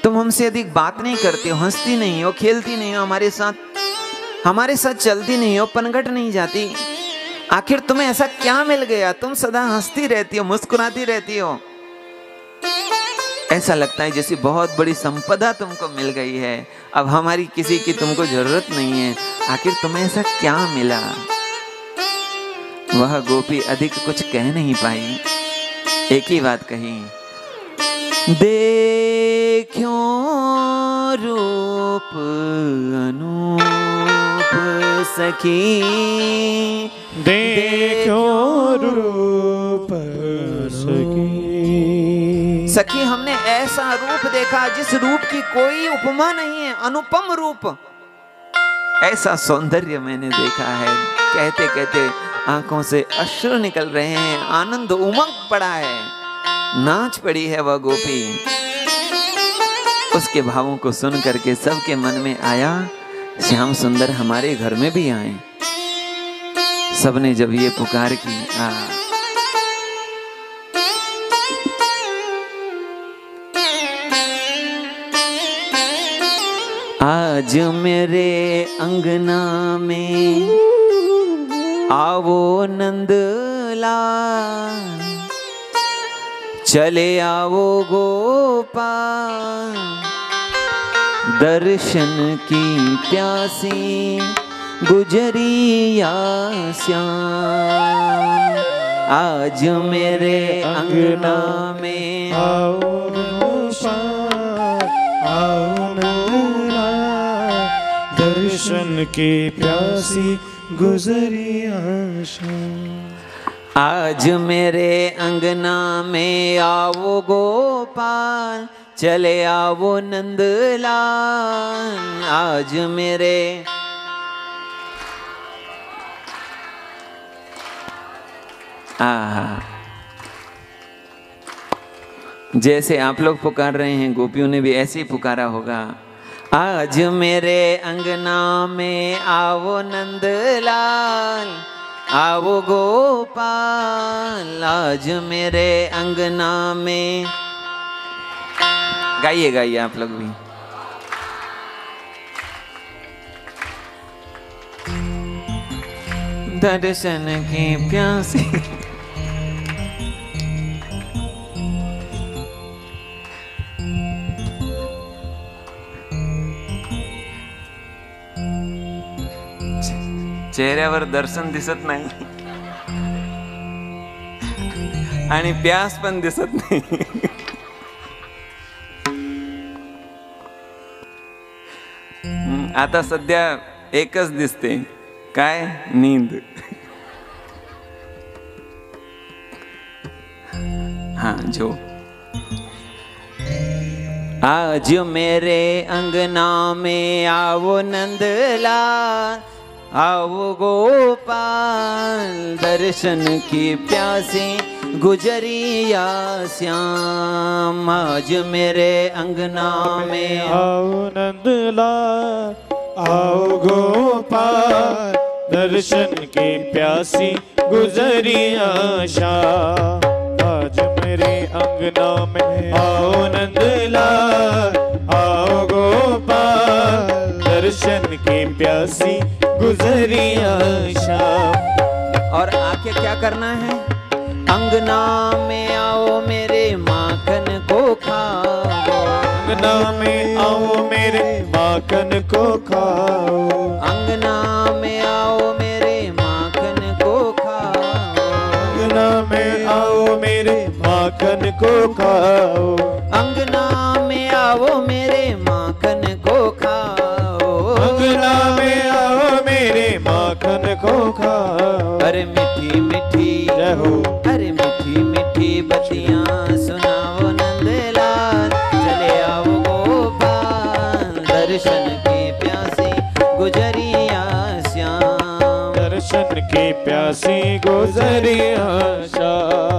तुम हमसे अधिक बात नहीं करती हो, हंसती नहीं हो, खेलती नहीं हो, हमारे साथ चलती नहीं हो, पनघट नहीं जाती। आखिर तुम्हें ऐसा क्या मिल गया? तुम सदा हंसती रहती हो, मुस्कुराती रहती हो। ऐसा लगता है जैसे बहुत बड़ी संपदा तुमको मिल गई है, अब हमारी किसी की तुमको जरूरत नहीं है। आखिर तुम्हें ऐसा क्या मिला? वह गोपी अधिक कुछ कह नहीं पाई, एक ही बात कही, देखो रूप अनूप सखी, देखो रूप सखी। सखी, हमने ऐसा रूप देखा जिस रूप की कोई उपमा नहीं है, अनुपम रूप। ऐसा सौंदर्य मैंने देखा है। कहते कहते आंखों से अश्रु निकल रहे हैं, आनंद उमंग पड़ा है, नाच पड़ी है वह गोपी। उसके भावों को सुन करके सबके मन में आया, श्याम सुंदर हमारे घर में भी आए। सबने जब ये पुकार की, आज मेरे अंगना में आवो नंदलाल, चले आवो गोपाल, दर्शन की प्यासी गुजरिया श्याम। आज मेरे अंगना में आओ गोपाल, आओ नंदलाल, दर्शन की प्यासी गुजरिया श्याम। आज मेरे अंगना में आओ गोपाल, चले आओ नंदलाल। आज मेरे जैसे आप लोग पुकार रहे हैं, गोपियों ने भी ऐसे ही पुकारा होगा। आज मेरे अंगना में आओ नंदलाल, आओ गोपाल, आज मेरे अंगना में। गाइए गाइए आप लोग भी। दर्शन की प्यासी चेहऱ्यावर दर्शन दिसत नाही आणि प्यास पण दिसत नाही। आता सध्या एकच दिसते, काय? नींद। हाँ जो आज मेरे अंगना में आओ नंदलाल, आओ गोपाल, दर्शन की प्यासी गुजरिया श्याम। आज मेरे अंगना में आओ नंदलाल, आओ गोपाल, दर्शन की प्यासी गुजरिया श्याम। आज मेरे अंगना में आओ नंदलाल, आओ गोपाल, दर्शन की प्यासी गुजरिया श्याम। और आके क्या करना है? अंगना में आओ मेरे माखन को खाओ, अंगना में आओ मेरे माखन को खाओ, अंगना में आओ मेरे माखन को खाओ, अंगना में आओ मेरे माखन को खाओ, अंगना में आओ मेरे माखन को खाओ, अंगना में आओ मेरे माखन को खाओ। अरे मीठी मीठी जय हो। अरे मीठी मीठी बतियां सुनाओ नंदलाल, चले आओ गोपाल दर्शन की प्यासी गुजरिया श्याम, दर्शन की प्यासी गुजरिया श्याम।